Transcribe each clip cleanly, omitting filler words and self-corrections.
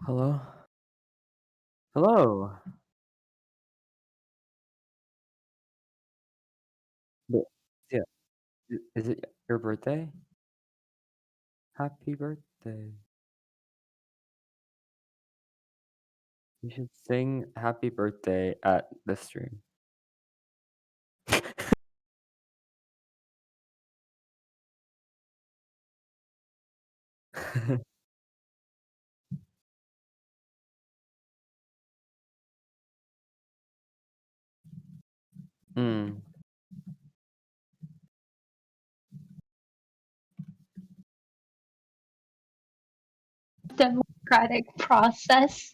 Hello? Hello. But yeah, is it your birthday? Happy birthday. You should sing happy birthday at the stream. Mm. Democratic process.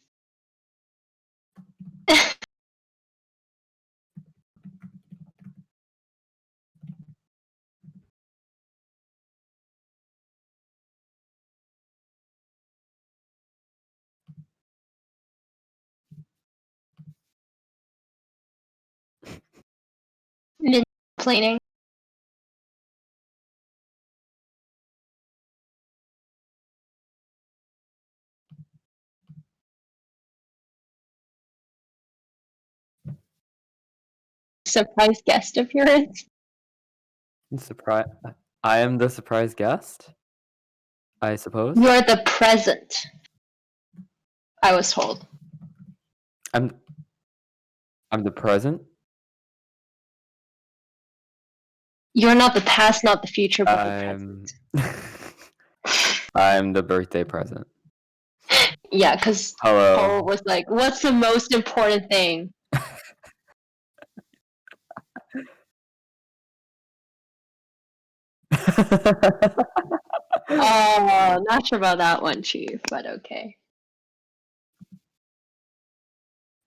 Complaining. Surprise guest appearance. Surprise. I am the surprise guest, I suppose. You're the present, I was told. I'm I'm the present. You're not the past, not the future, but the I'm present. I'm the birthday present. Yeah, because Hello. Paul was like, what's the most important thing? Oh, not sure about that one, Chief, but okay.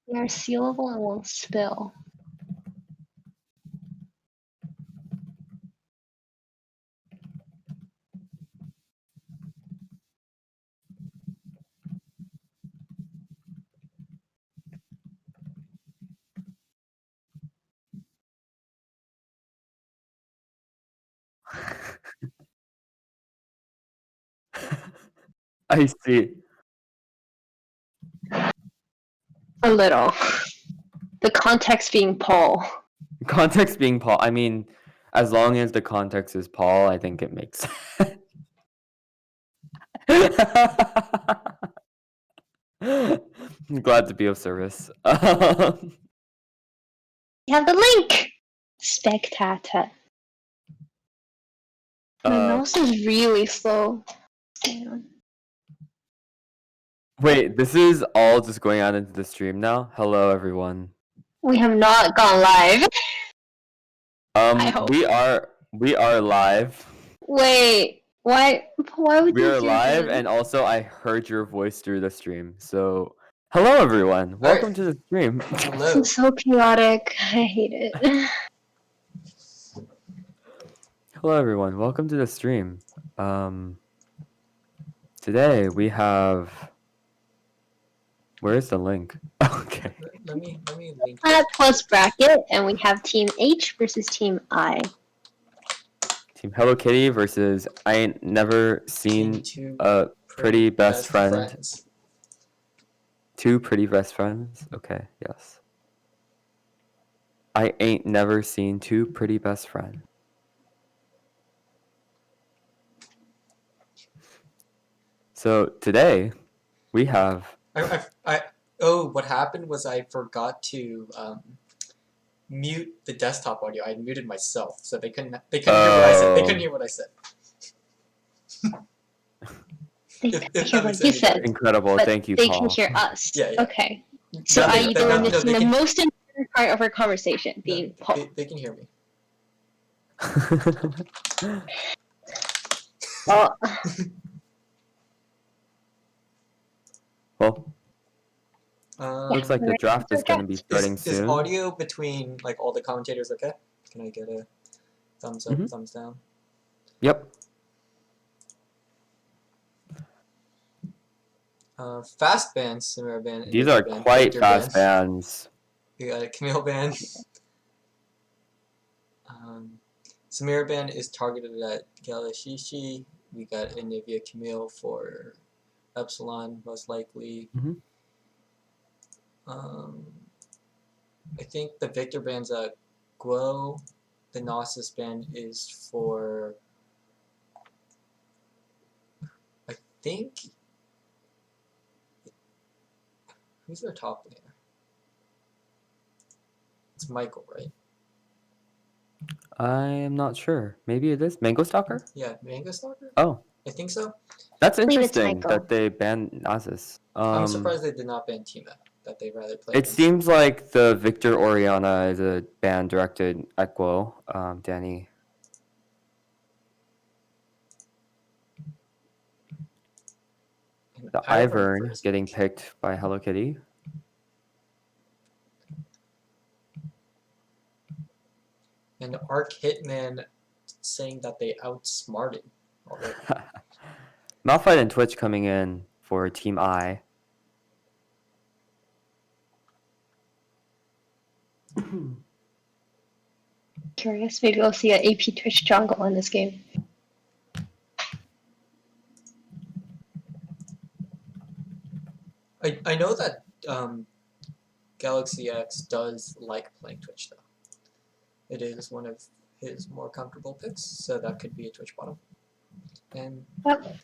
They're sealable and won't spill. I see. A little. The context being Paul. Context being Paul. I mean, as long as the context is Paul, I think it makes sense. Glad to be of service. You have the link! Spectator. My mouse is really slow. Damn. Wait, this is all just going out into the stream now? Hello, everyone. We have not gone live. I hope. We are live. Wait, why would We you are do live, this? and also I heard your voice through the stream. So, hello, everyone. Welcome to the stream. This is so chaotic. I hate it. Hello, everyone. Welcome to the stream. Today we have. Where's the link? Okay. Let me link Planet it. plus bracket, and we have Team H versus Team I. Team Hello Kitty versus I ain't never seen Two a pretty best friend. friends. Two pretty best friends? Okay, yes. I ain't never seen two pretty best friends. So today we have. What happened was I forgot to mute the desktop audio. I muted myself, so they couldn't hear what I said. They couldn't hear what I said. They can hear what you said. Incredible, thank you, They Paul. can hear us. Yeah, yeah. Okay. So we're missing the most important part of our conversation, being Paul. They can hear me. Well, Well, looks like the draft is going to be starting Is soon. audio between like all the commentators okay? Can I get a thumbs up, thumbs down? Yep. Fast bands, Samira band. These are band, quite fast bands. We got a Camille band. Samira band is targeted at Galashishi. We got Anivia Camille for Epsilon, most likely. Mhm. I think the Victor ban's a Guo. The Gnosis ban is for, I think, who's their top laner? It's Michael, right? I am not sure. Maybe it is Mango Stalker. Yeah, Mango Stalker? Oh, I think so. that's I believe it's interesting Michael. that they banned Nasus. I'm surprised they did not ban Tima, that they rather play It against. seems like the Victor Oriana is a ban directed at Guo, Danny. And The Ivern Ivern versus getting picked by Hello Kitty. and Arc Hitman saying that they outsmarted already. Malphite and Twitch coming in for Team I. Curious. Maybe we'll see an AP Twitch jungle in this game. I know that Galaxy X does like playing Twitch though. It is one of his more comfortable picks, so that could be a Twitch bottom. And Yep.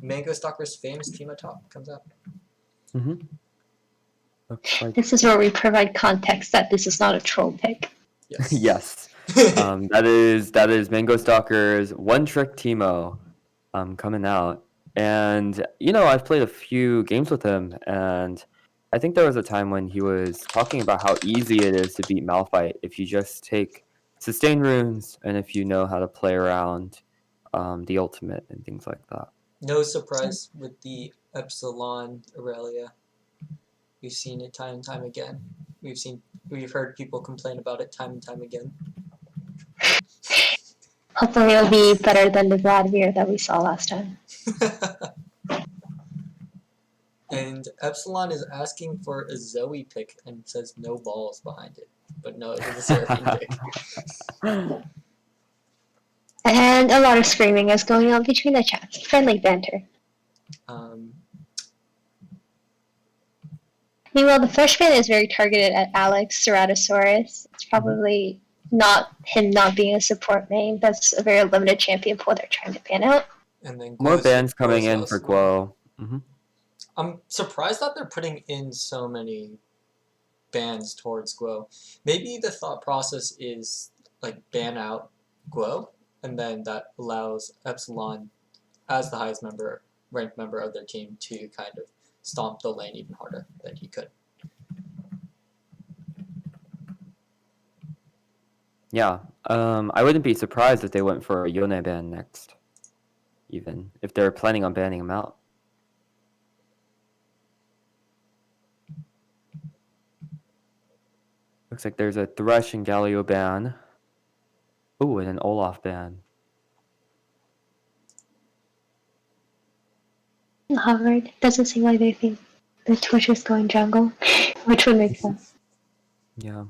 Mango Stalker's famous team at top comes out. Looks like This is where we provide context that this is not a troll pick. Yes. yes. That is Mango Stalker's One Trick Teemo coming out. And I've played a few games with him, and I think there was a time when he was talking about how easy it is to beat Malphite if you just take sustain runes and if you know how to play around the ultimate and things like that. No surprise with the Epsilon Aurelia. We've seen it time and time again. We've heard people complain about it time and time again. Hopefully it'll be better than the Vladimir that we saw last time. And Epsilon is asking for a Zoe pick and says no balls behind it. But no, it is a Seraphine pick. And a lot of screaming is going on between the chats. Friendly banter. Meanwhile, the freshman is very targeted at Alex Ceratosaurus. It's probably not him not being a support main. That's a very limited champion pool they're trying to ban out. And then More Guo's- bans coming Guo's in house. for Guo. I'm surprised that they're putting in so many bans towards Guo. Maybe the thought process is like ban out Guo, and then that allows Epsilon, as the highest ranked member of their team, to kind of stomp the lane even harder than he could. Yeah, I wouldn't be surprised if they went for a Yone ban next, even if they're planning on banning him out. Looks like there's a Thresh and Galio ban. Ooh, and an Olaf ban. Harvard doesn't seem like they think the Twitch is going jungle, which would make sense. Yeah.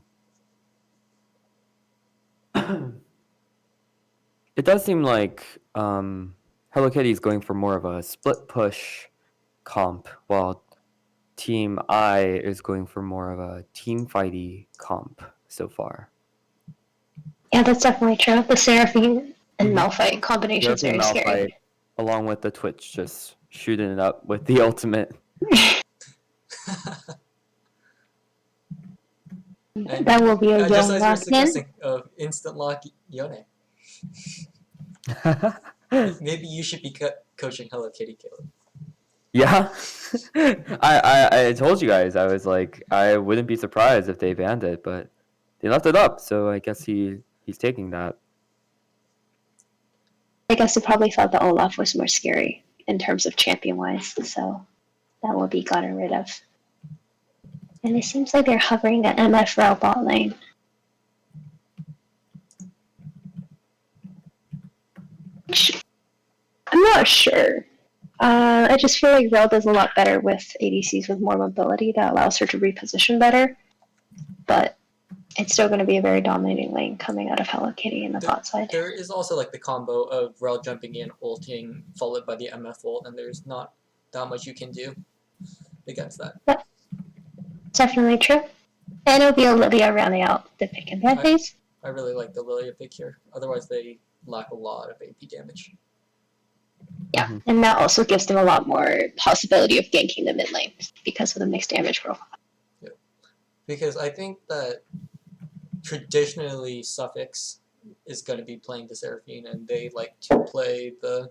It does seem like Hello Kitty is going for more of a split push comp, while Team I is going for more of a team fighty comp so far. Yeah, that's definitely true. The Seraphine and Malphite combination is very Seraphine scary. Malphite, along with the Twitch just shooting it up with the ultimate. That will be a just young as you're lock in. suggesting, instant lock Yone. Maybe you should be coaching Hello Kitty, Caleb. Yeah, I told you guys, I was like, I wouldn't be surprised if they banned it, but they left it up, so I guess he's taking that. I guess they probably thought the Olaf was more scary in terms of champion-wise, so that will be gotten rid of. And it seems like they're hovering at MF Rail bot lane. I'm not sure. I just feel like Rel does a lot better with ADCs with more mobility that allows her to reposition better. But it's still going to be a very dominating lane coming out of Hello Kitty in the bot side. There is also like the combo of Rel jumping in, ulting, followed by the MF ult, and there's not that much you can do against that. Definitely true. And it'll be Olivia rounding out the pick and ban phase. I really like the Lilia pick here. Otherwise, they lack a lot of AP damage. Yeah, and that also gives them a lot more possibility of ganking the mid lane because of the mixed damage profile. Yeah. Because I think that traditionally Suffix is going to be playing the Seraphine, and they like to play the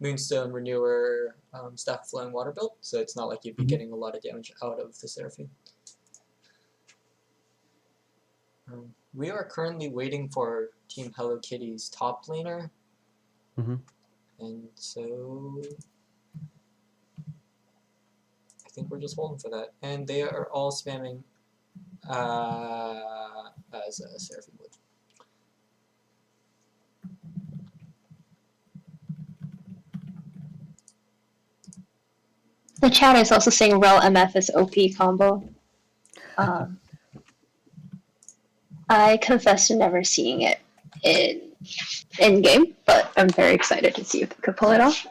Moonstone Renewer Staff of Flowing Water build, so it's not like you'd be getting a lot of damage out of the Seraphine. We are currently waiting for Team Hello Kitty's top laner, and so I think we're just holding for that. And they are all spamming as a Seraphine would. The chat is also saying Rel MF is OP combo. I confess to never seeing it in game, but I'm very excited to see if we could pull it off.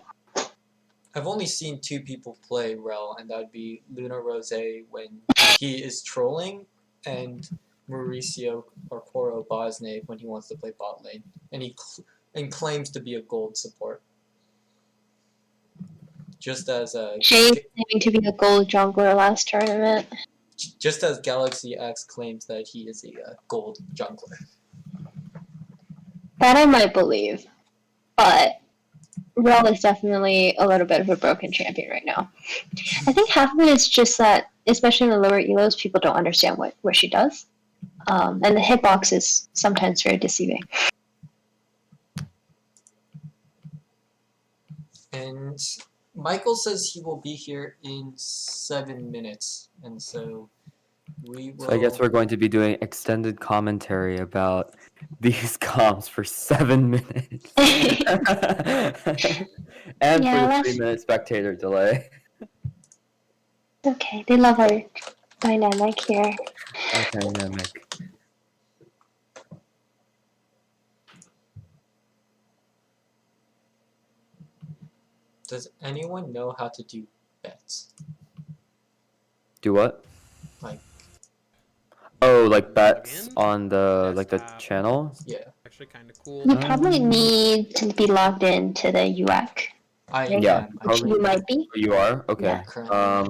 I've only seen 2 people play Rel, and that would be Luna Rose when he is trolling, and Mauricio or Koro Bosne when he wants to play bot lane, and he claims to be a gold support. Just as Shane claiming to be a gold jungler last tournament. Just as Galaxy X claims that he is a gold jungler. That I might believe, but Rel is definitely a little bit of a broken champion right now. I think half of it is just that, especially in the lower elos, people don't understand what she does. And the hitbox is sometimes very deceiving. And Michael says he will be here in 7 minutes, and so we will... So I guess we're going to be doing extended commentary about these comps for 7 minutes. And for the 3-minute spectator delay. Okay, they love our dynamic here. Our dynamic. Does anyone know how to do bets? Do what? Like... Oh, like bets on the the channel? Yeah. Actually kind of cool. You probably need to be logged into the YUEC. Yeah, Which you might be. You are? Okay. Yeah.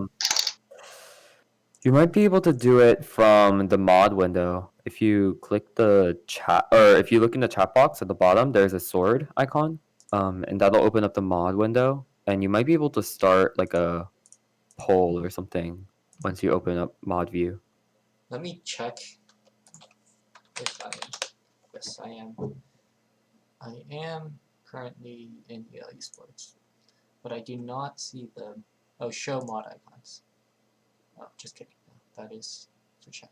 You might be able to do it from the mod window. If you click the chat, or if you look in the chat box at the bottom, there's a sword icon. And that'll open up the mod window, and you might be able to start like a poll or something once you open up mod view. Let me check if I am. Yes, I am. I am currently in EL Esports, but I do not see the show mod icons. Oh, just kidding. No, that is for chat.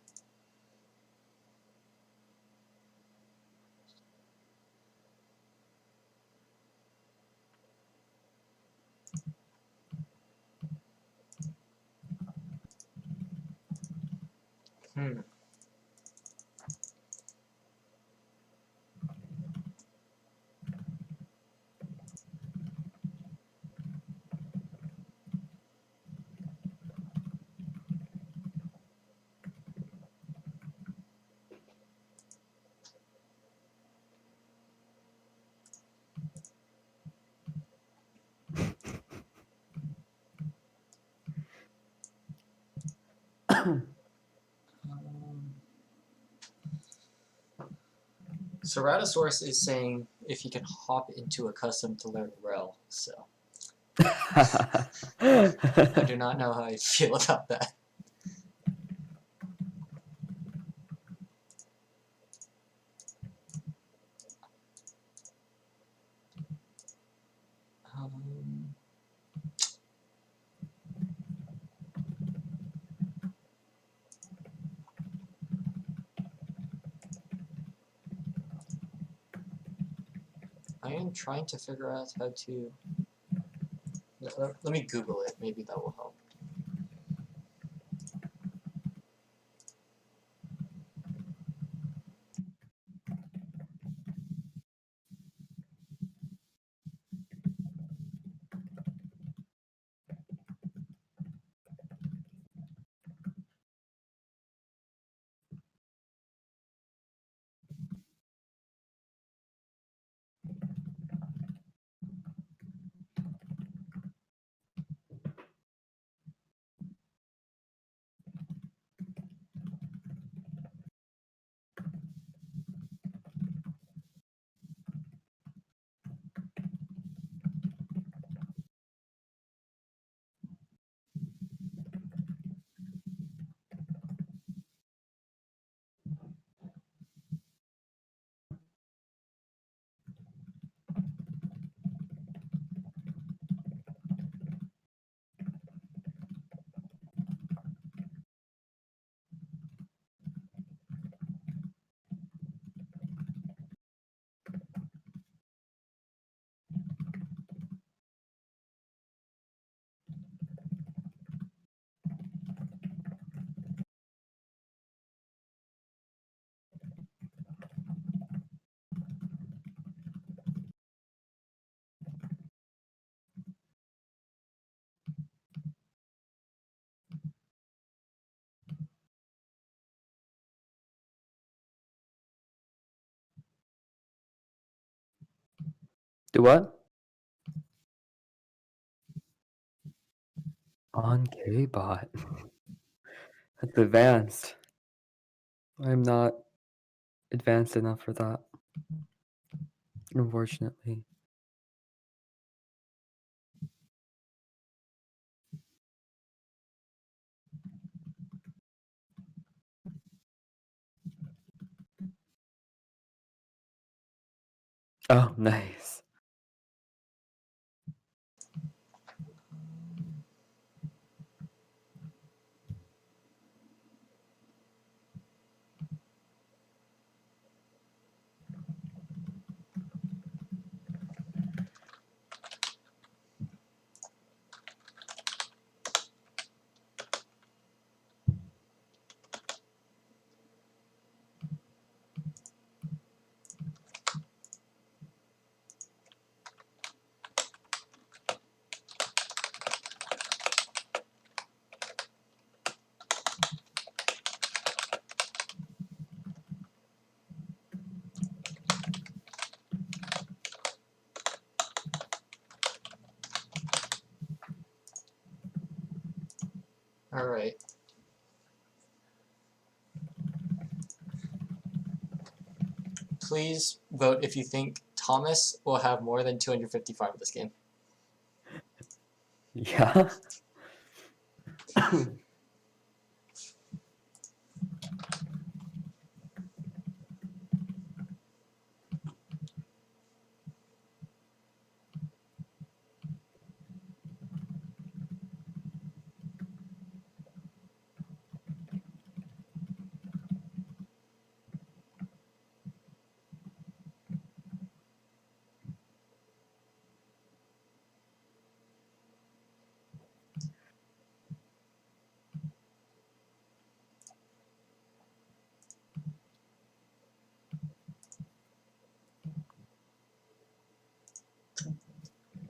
Ceratosaurus is saying if he can hop into a custom to learn Rel, so I do not know how I feel about that. I am trying to figure out how to... Let me Google it, maybe that will help. Do what? On K-bot. That's advanced. I'm not advanced enough for that, unfortunately. Oh, nice. All right. Please vote if you think Thomas will have more than 255 in this game. Yeah.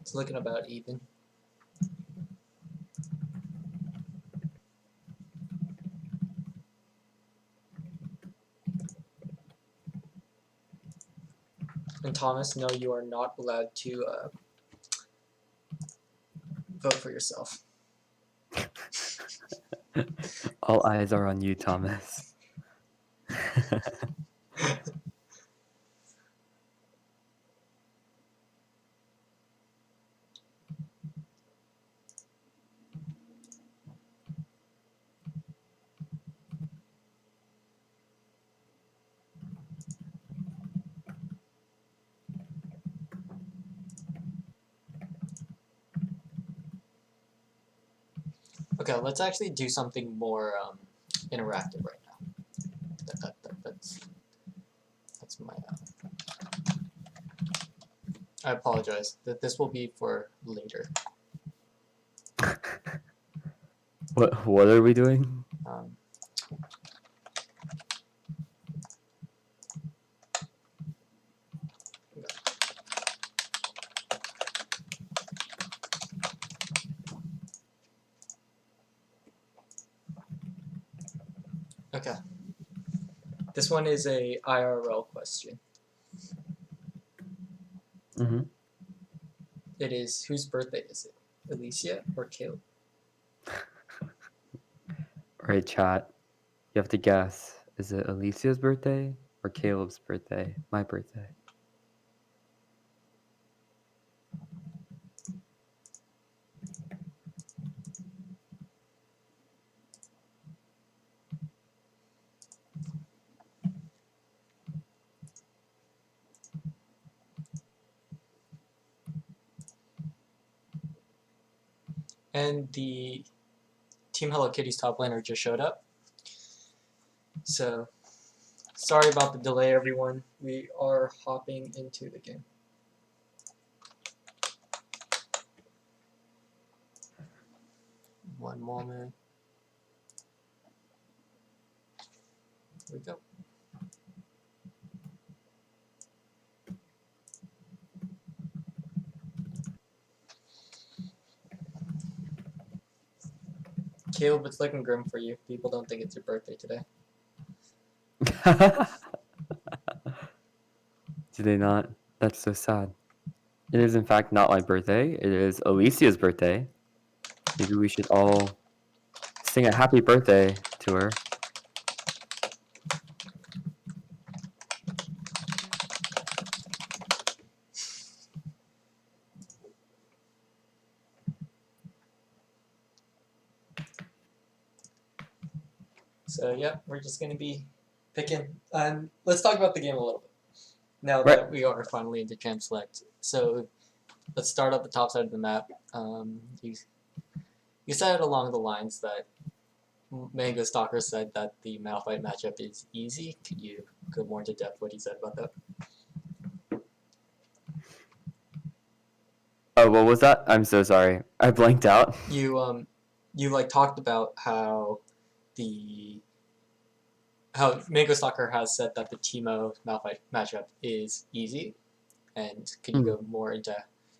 It's looking about even. And Thomas, no, you are not allowed to vote for yourself. All eyes are on you, Thomas. Okay, let's actually do something more interactive right now. That's my. I apologize. That this will be for later. What are we doing? Okay. This one is a IRL question. Mm-hmm. It is, whose birthday is it? Alicia or Caleb? All right, chat. You have to guess. Is it Alicia's birthday or Caleb's birthday? My birthday. And the Team Hello Kitty's top laner just showed up. So, sorry about the delay, everyone. We are hopping into the game. One moment. Here we go. Caleb, it's looking grim for you. People don't think it's your birthday today. Do they not? That's so sad. It is, in fact, not my birthday. It is Alicia's birthday. Maybe we should all sing a happy birthday to her. So, yeah, we're just going to be picking. Let's talk about the game a little bit. Now Right. that we are finally into Champ Select. So, let's start at the top side of the map. You said it along the lines that Mango Stalker said that the Malphite matchup is easy. Could you go more into depth what he said about that? Oh, what was that? I'm so sorry. I blanked out. You like talked about how Mango Stalker has said that the Teemo Malphite matchup is easy, and could you go more into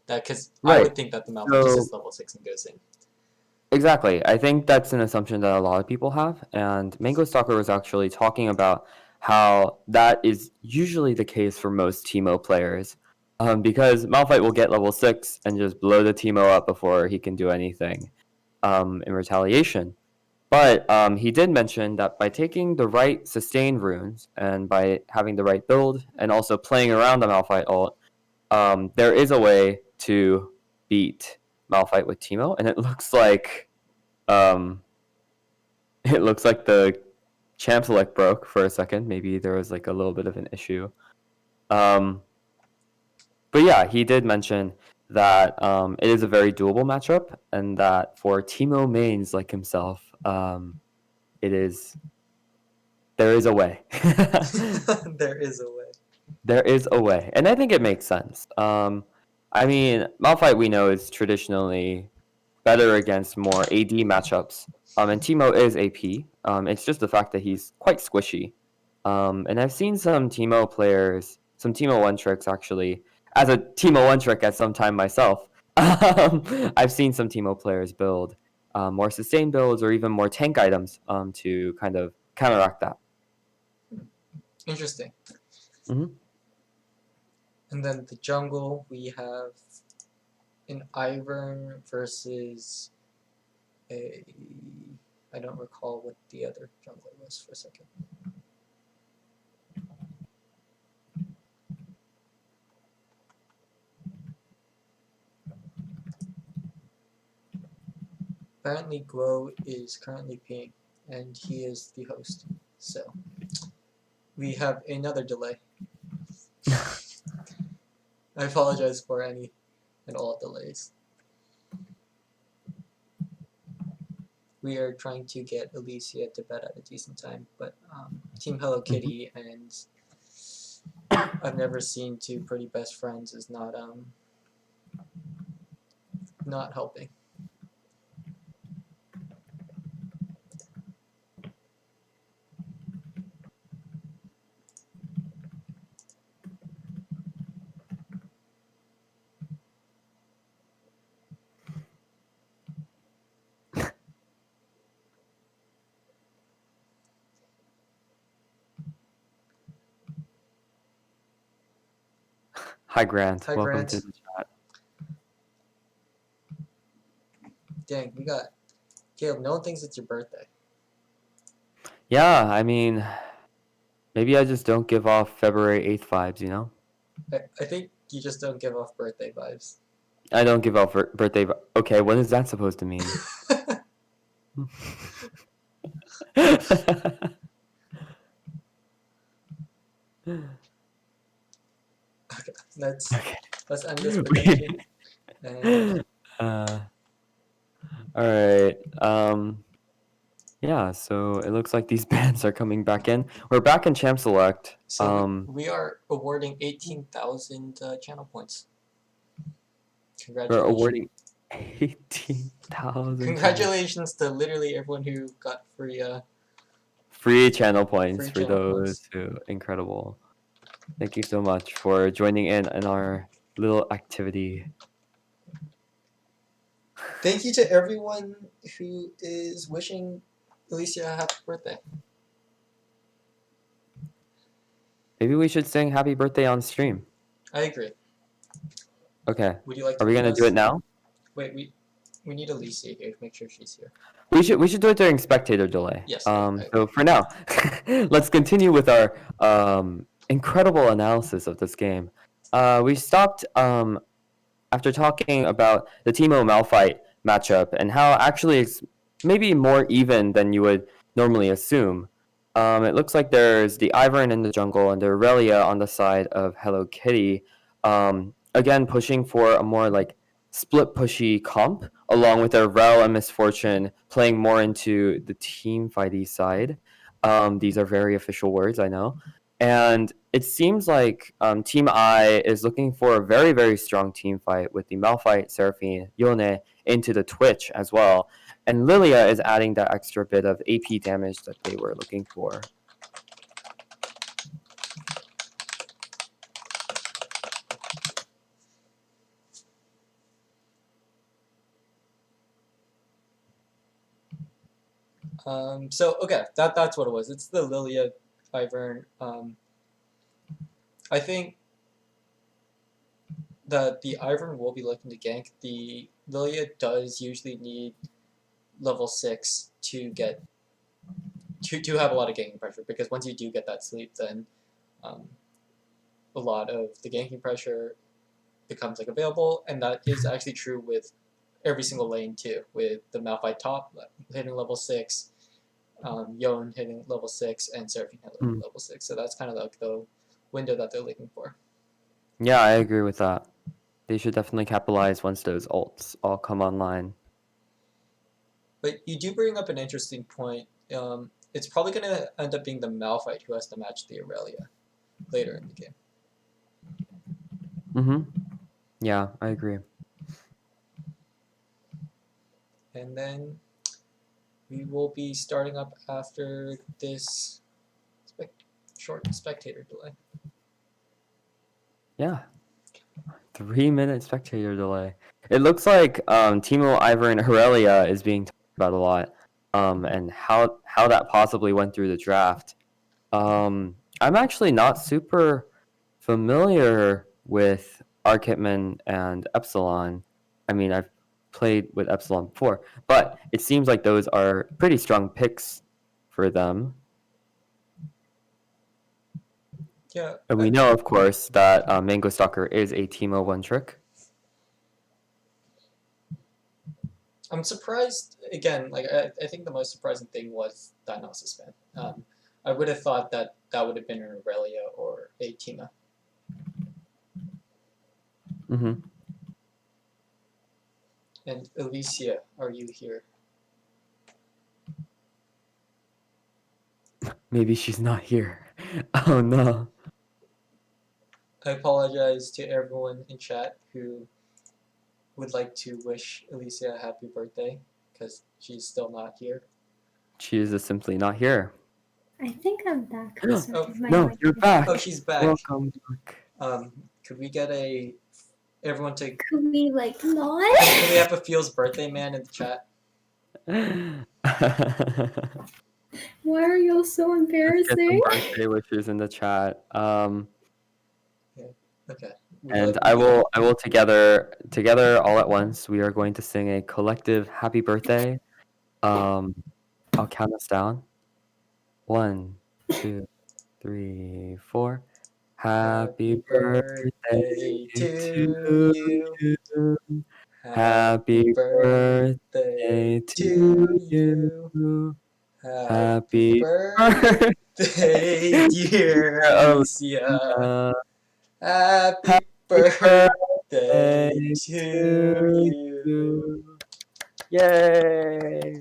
that? Because I Right. would think that the Malphite just is level 6 and goes in. Exactly. I think that's an assumption that a lot of people have. And Mango Stalker was actually talking about how that is usually the case for most Teemo players. Because Malphite will get level 6 and just blow the Teemo up before he can do anything in retaliation. But he did mention that by taking the right sustain runes and by having the right build and also playing around the Malphite ult, there is a way to beat Malphite with Teemo, and it looks like um, the champ select broke for a second. Maybe there was like a little bit of an issue. But yeah, he did mention that it is a very doable matchup, and that for Teemo mains like himself, it is there is a way. There is a way. There is a way, and I think it makes sense. I mean, Malphite we know is traditionally better against more AD matchups. And Teemo is AP. It's just the fact that he's quite squishy. And I've seen some Teemo players, some Teemo one tricks actually, as a Teemo one trick at some time myself. I've seen some Teemo players build more sustain builds or even more tank items to kind of counteract that. Interesting. Mm-hmm. And then the jungle, we have an Ivern versus a... I don't recall what the other jungler was for a second. Apparently Guo is currently peeing, and he is the host. So, we have another delay. I apologize for any and all delays. We are trying to get Alicia to bed at a decent time, but Team Hello Kitty and I've never seen two pretty best friends is not helping. Hi, Grant. Hi, Welcome Grant. to the chat. Dang, we got Caleb. No one thinks it's your birthday. Yeah, I mean, maybe I just don't give off February 8th vibes, you know? I think you just don't give off birthday vibes. I don't give off birthday. Okay, what is that supposed to mean? Okay, let's Okay. end this prediction. And All right. Yeah, so it looks like these bands are coming back in. We're back in Champ Select. so we are awarding 18,000 channel points. We're Congratulations. awarding 18,000 Congratulations to literally everyone who got free channel points Free for channel those points. who incredible. Thank you so much for joining in our little activity. Thank you to everyone who is wishing Alicia a happy birthday. Maybe we should sing happy birthday on stream. I agree. Okay. Would you like to Are we lead gonna us? do it now? Wait, we need Alicia here to make sure she's here. We should do it during spectator delay. Yes. So for now, let's continue with our incredible analysis of this game. We stopped after talking about the Teemo Malphite matchup and how actually it's maybe more even than you would normally assume. It looks like there's the Ivern in the jungle and the Aurelia on the side of Hello Kitty. Again, pushing for a more like split pushy comp, along with their Rel and Misfortune playing more into the team fighty side. These are very official words, I know. And it seems like Team I is looking for a very, very strong team fight with the Malphite, Seraphine, Yone into the Twitch as well. And Lilia is adding that extra bit of AP damage that they were looking for. So okay, that's what it was. It's the Lilia Ivern. I think that the Ivern will be looking to gank. The Lilia does usually need level 6 to get to have a lot of ganking pressure, because once you do get that sleep, then a lot of the ganking pressure becomes like available, and that is actually true with every single lane too. With the Malphite top hitting level 6, Yon hitting level 6, and Seraphine hitting level 6. So that's kind of like the window that they're looking for. Yeah, I agree with that. They should definitely capitalize once those ults all come online. But you do bring up an interesting point. It's probably going to end up being the Malphite who has to match the Aurelia later in the game. Yeah, I agree. And then we will be starting up after this short spectator delay. Yeah. 3-minute spectator delay. It looks like Teemo, Ivor, and Aurelia is being talked about a lot, and how that possibly went through the draft. I'm actually not super familiar with Arc Hitman and Epsilon. I mean, I've played with Epsilon before, but it seems like those are pretty strong picks for them. Yeah. And we know, of course, that Mango Stalker is a Teemo one trick. I'm surprised, again, like I think the most surprising thing was Dionysus fan. I would have thought that would have been an Aurelia or a Tima. And Alicia, are you here? Maybe she's not here. Oh no. I apologize to everyone in chat who would like to wish Alicia a happy birthday, because she's still not here. She is just simply not here. I think I'm back. No, you're back. Oh, she's back. Welcome back. Could we get everyone to? Could we not? Can we have a Feels birthday man in the chat? Why are y'all so embarrassing? Get some birthday wishes in the chat. Okay. And I will together all at once. We are going to sing a collective happy birthday. I'll count us down. 1, 2, 3, 4. Happy birthday to you. you. Happy Happy birthday birthday to to you. you. Happy Happy birthday, birthday, dear Alicia. Alicia. Happy Happy birthday birthday to to you. you. Yay!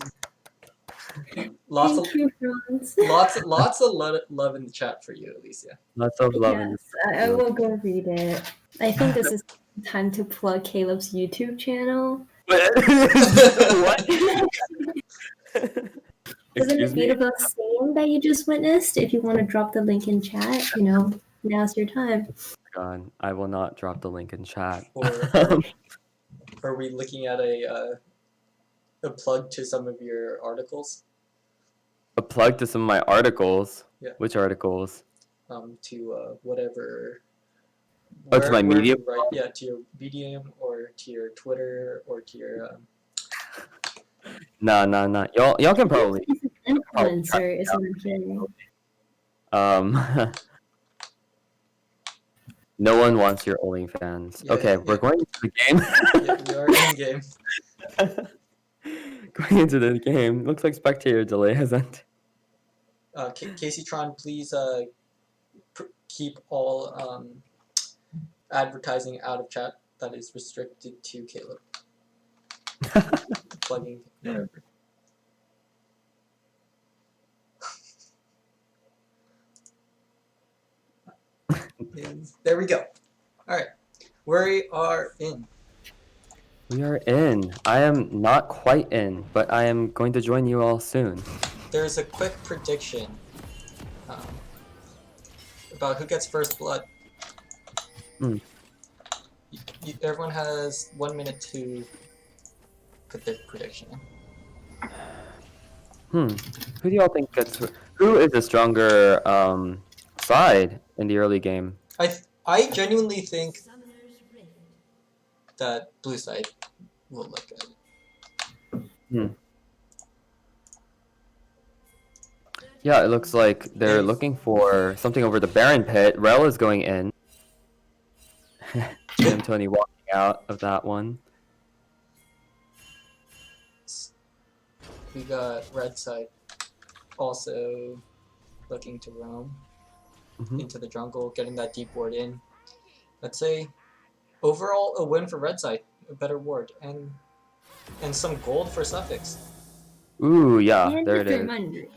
Lots of Thank you, Franz. lots of love in the chat for you, Alicia. Lots of love in Yes, I will go read it. I think this is time to plug Caleb's YouTube channel. what? Isn't Excuse it me? beautiful scene that you just witnessed? If you want to drop the link in chat, now's your time. God, I will not drop the link in chat. Or are we looking at a plug to some of your articles? A plug to some of my articles. Yeah. Which articles? To whatever. Oh, to my Medium? You write, yeah, to your Medium or to your Twitter or to your. No. Y'all can probably. He's an influencer, is what I'm hearing. No one wants your OnlyFans. Yeah, Okay, yeah. we're going into the game. Yeah, we are in game. Going into the game. Looks like spectator delay has ended. Casey Tron, please keep all advertising out of chat. That is restricted to Caleb. Plugging whatever. There we go. All right, we are in. We are in. I am not quite in, but I am going to join you all soon. There's a quick prediction about who gets first blood. Everyone has 1 minute to put their prediction in. Who do y'all think gets? Who is the stronger side in the early game? I genuinely think that blue side will look good. Yeah, it looks like they're looking for something over the Baron pit. Rel is going in. Jim Tony walking out of that one. We got red side also looking to roam into the jungle, getting that deep ward in. Let's say overall a win for red side, a better ward, and some gold for Suffix. Ooh, yeah, And there it is. money.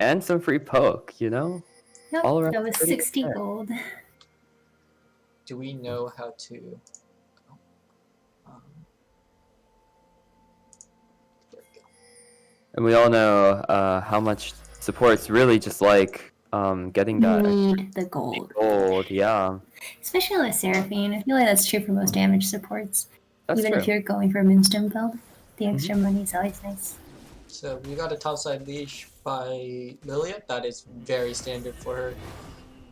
And some free poke, you know? Nope, All around that was pretty 60 good. gold. Do we know how to? There we go. And we all know how much support's really just like getting that Need the gold. gold, yeah. Especially with Seraphine. I feel like that's true for most damage supports. That's Even true. if you're going for a Moonstone build, the extra money is always nice. So we got a topside leash by Lilia. That is very standard for her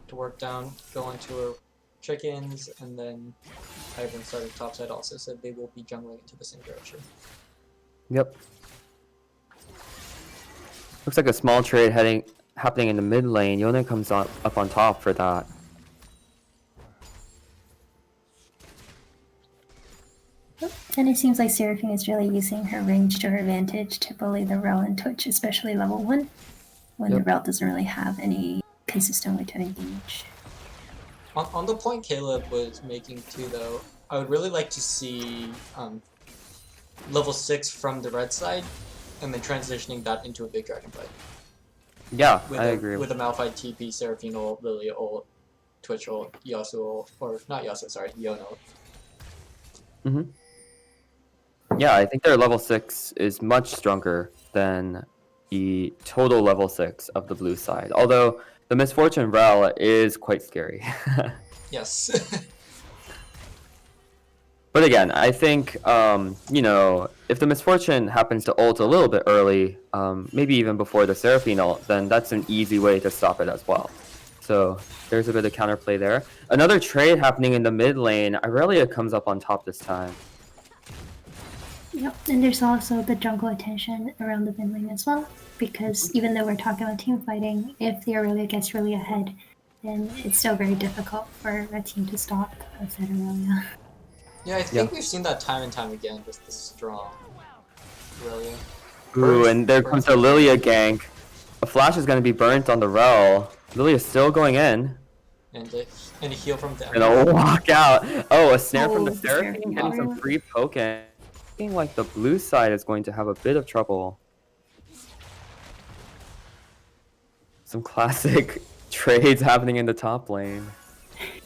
to work down, go onto her chickens, and then Hybrid started topside also said they will be jungling into the same direction. Yep. Looks like a small trade happening in the mid lane. Yona comes up on top for that. And it seems like Seraphine is really using her range to her advantage to bully the Rel and Twitch, especially level 1, when the Rel doesn't really have any consistent way to engage. On the point Caleb was making too, though, I would really like to see level 6 from the red side, and then transitioning that into a big dragon fight. Yeah, With I agree. With a Malphite TP, Seraphine ult, Lilia ult, Twitch ult, Yasuo ult, or not Yasuo, sorry, Yona ult. Yeah, I think their level 6 is much stronger than the total level 6 of the blue side. Although the Misfortune Rel is quite scary. Yes. But again, I think, you know, if the Misfortune happens to ult a little bit early, maybe even before the Seraphine ult, then that's an easy way to stop it as well. So there's a bit of counterplay there. Another trade happening in the mid lane. Irelia comes up on top this time. Yep, and there's also the jungle attention around the mid lane as well, because even though we're talking about team fighting, if the Aurelia gets really ahead, then it's still very difficult for a team to stop a said Aurelia. Yeah, I think we've seen that time and time again with the strong Aurelia. Ooh, and there comes the Lilia gank. A flash is going to be burnt on the Rel. Lilia's still going in. And a heal from them. Gonna walk out. Oh, a snare from the the Seraphine, Seraphine getting some power. free poking. Looking like the blue side is going to have a bit of trouble. Some classic trades happening in the top lane.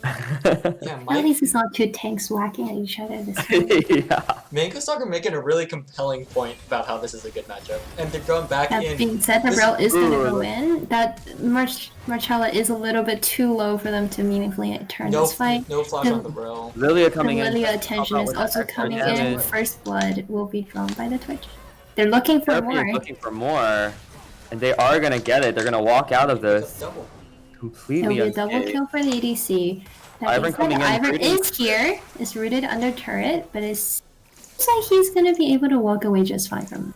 Yeah, At least it's not two tanks whacking at each other this time. Yeah. Mango Stalker making a really compelling point about how this is a good matchup. And they're going back That in. being said, the This- Rel is going to Ooh. go in. That Marcella is a little bit too low for them to meaningfully turn No, this fight. no flash on the Rel. Lilia The coming in. Lilia to attention help out is with also that extra coming in. damage. First blood will be drawn by the Twitch. They're looking for Seraphine is more. looking for more. And they are going to get it. They're going to walk out of Pick up this double. It'll completely be a double unscathed. kill for the ADC. That Ivern being said, coming in, Ivern rooting. is here, is rooted under turret, but it seems like he's gonna be able to walk away just fine from it.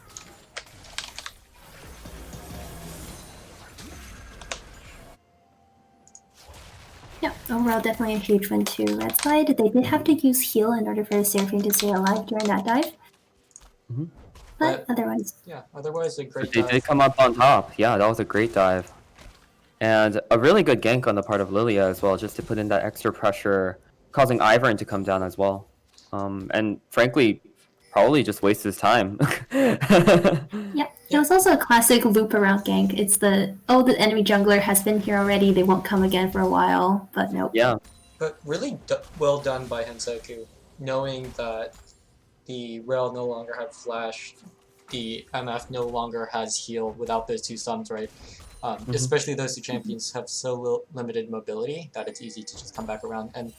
Yeah, overall definitely a huge win to Red side. They did have to use heal in order for the Seraphine to stay alive during that dive. Mhm. But otherwise, Yeah, otherwise a great But they dive. did come up on top. Yeah, that was a great dive. And a really good gank on the part of Lilia as well, just to put in that extra pressure, causing Ivern to come down as well. And frankly, probably just wastes his time. yeah, it was also a classic loop around gank. It's the enemy jungler has been here already, they won't come again for a while, but nope. Yeah, But really well done by Hensoku, knowing that the Rel no longer had flash, the MF no longer has heal without those two sums, right? Especially those two champions have so limited mobility that it's easy to just come back around. And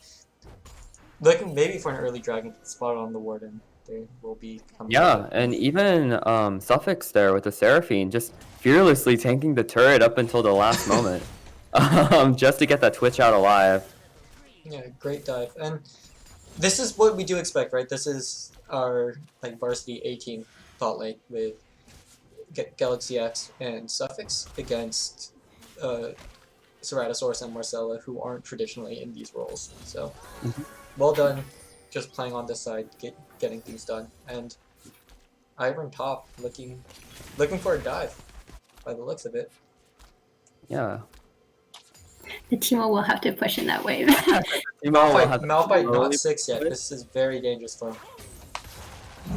looking maybe for an early dragon spot on the Warden, they will be coming yeah, back. and even Suffix there with the Seraphine, just fearlessly tanking the turret up until the last moment, just to get that Twitch out alive. Yeah, great dive. And this is what we do expect, right? This is our like varsity 18 thought lane with Galaxy X and Suffix against Ceratosaurus and Marcella, who aren't traditionally in these roles. So, well done, just playing on this side, getting things done. And Ivern top, looking for a dive, by the looks of it. Yeah. The Teemo will have to push in that wave. Malphite not 6 yet. This is very dangerous for him.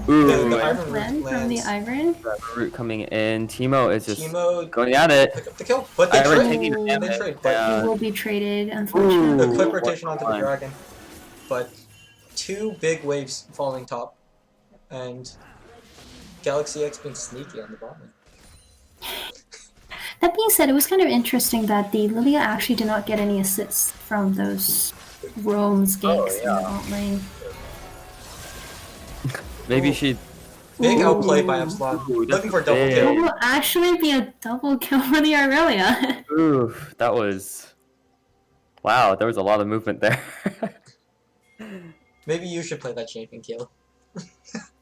Ooh, The and Ivern Then from the lands. Ivern. Root coming in. Teemo is just Teemo going at it. pick up the kill, but they Ivern trade. taking the They damage. trade, but and- He will be traded, a unfortunately. quick Ooh, rotation onto the one. dragon, but two big waves falling top, and Galaxy X being sneaky on the bottom. That being said, it was kind of interesting that the Lilia actually did not get any assists from those roams ganks in the alt lane. Maybe Ooh. she. Big Ooh. outplay by Epsilon, Ooh, that's looking for a double big. It kill. will actually be a double kill for the Aurelia. Ooh, that was. Wow, there was a lot of movement there. Maybe you should play that champion kill.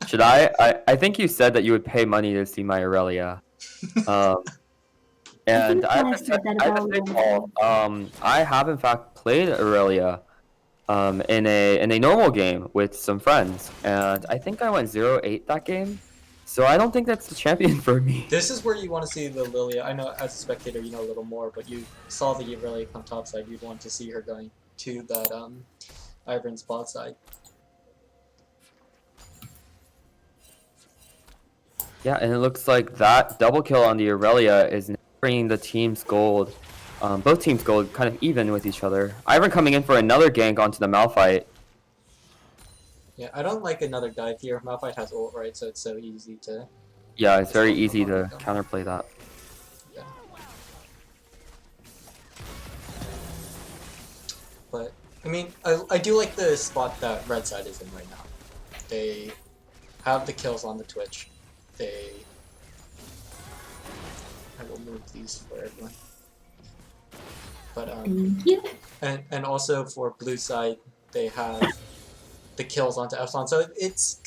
Should I? I think you said that you would pay money to see my Aurelia. And I think I said that I have about to say, Paul, I have in fact played Aurelia in a normal game with some friends, and I think I went 0-8 that game. So I don't think that's the champion for me. This is where you want to see the Lilia. I know as a spectator you know a little more, but you saw the Aurelia come topside. You'd want to see her going to that Ivern spot side. Yeah, and it looks like that double kill on the Aurelia is now bringing the team's gold, both teams' gold, kind of even with each other. Ivern coming in for another gank onto the Malphite. Yeah, I don't like another dive here. Malphite has ult, right? So it's so easy to. Yeah, it's very easy to counterplay that. Yeah. But I mean, I do like the spot that Red Side is in right now. They have the kills on the Twitch. I will move these for everyone. But Thank you. and also for blue side, they have the kills onto Epsilon, so it's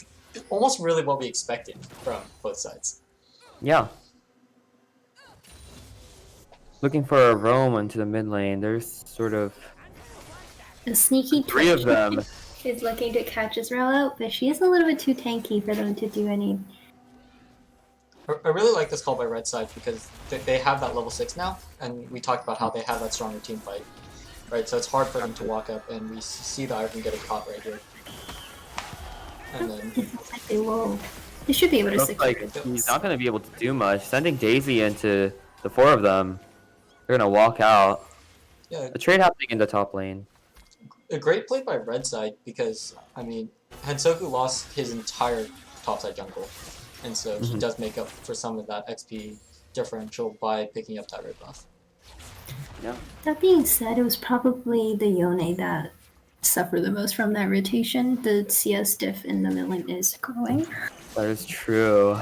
almost really what we expected from both sides. Yeah. Looking for a roam into the mid lane. There's sort of The sneaky three of Twitch them. is looking to catch Israel out, but she is a little bit too tanky for them to do any. I really like this call by red side because they have that level 6 now, and we talked about how they have that stronger team fight, right? So it's hard for them to walk up, and we see the Ivan getting caught right here. And then It looks like they will. They should be able to Looks secure like it. he's not going to be able to do much. Sending Daisy into the four of them. They're going to walk out. yeah, A trade happening in the top lane. a great play by red side because I mean Hensoku lost his entire topside jungle, and so he does make up for some of that XP differential by picking up that red buff. Yeah. That being said, it was probably the Yone that suffered the most from that rotation. The CS diff in the mid lane is growing. That is true.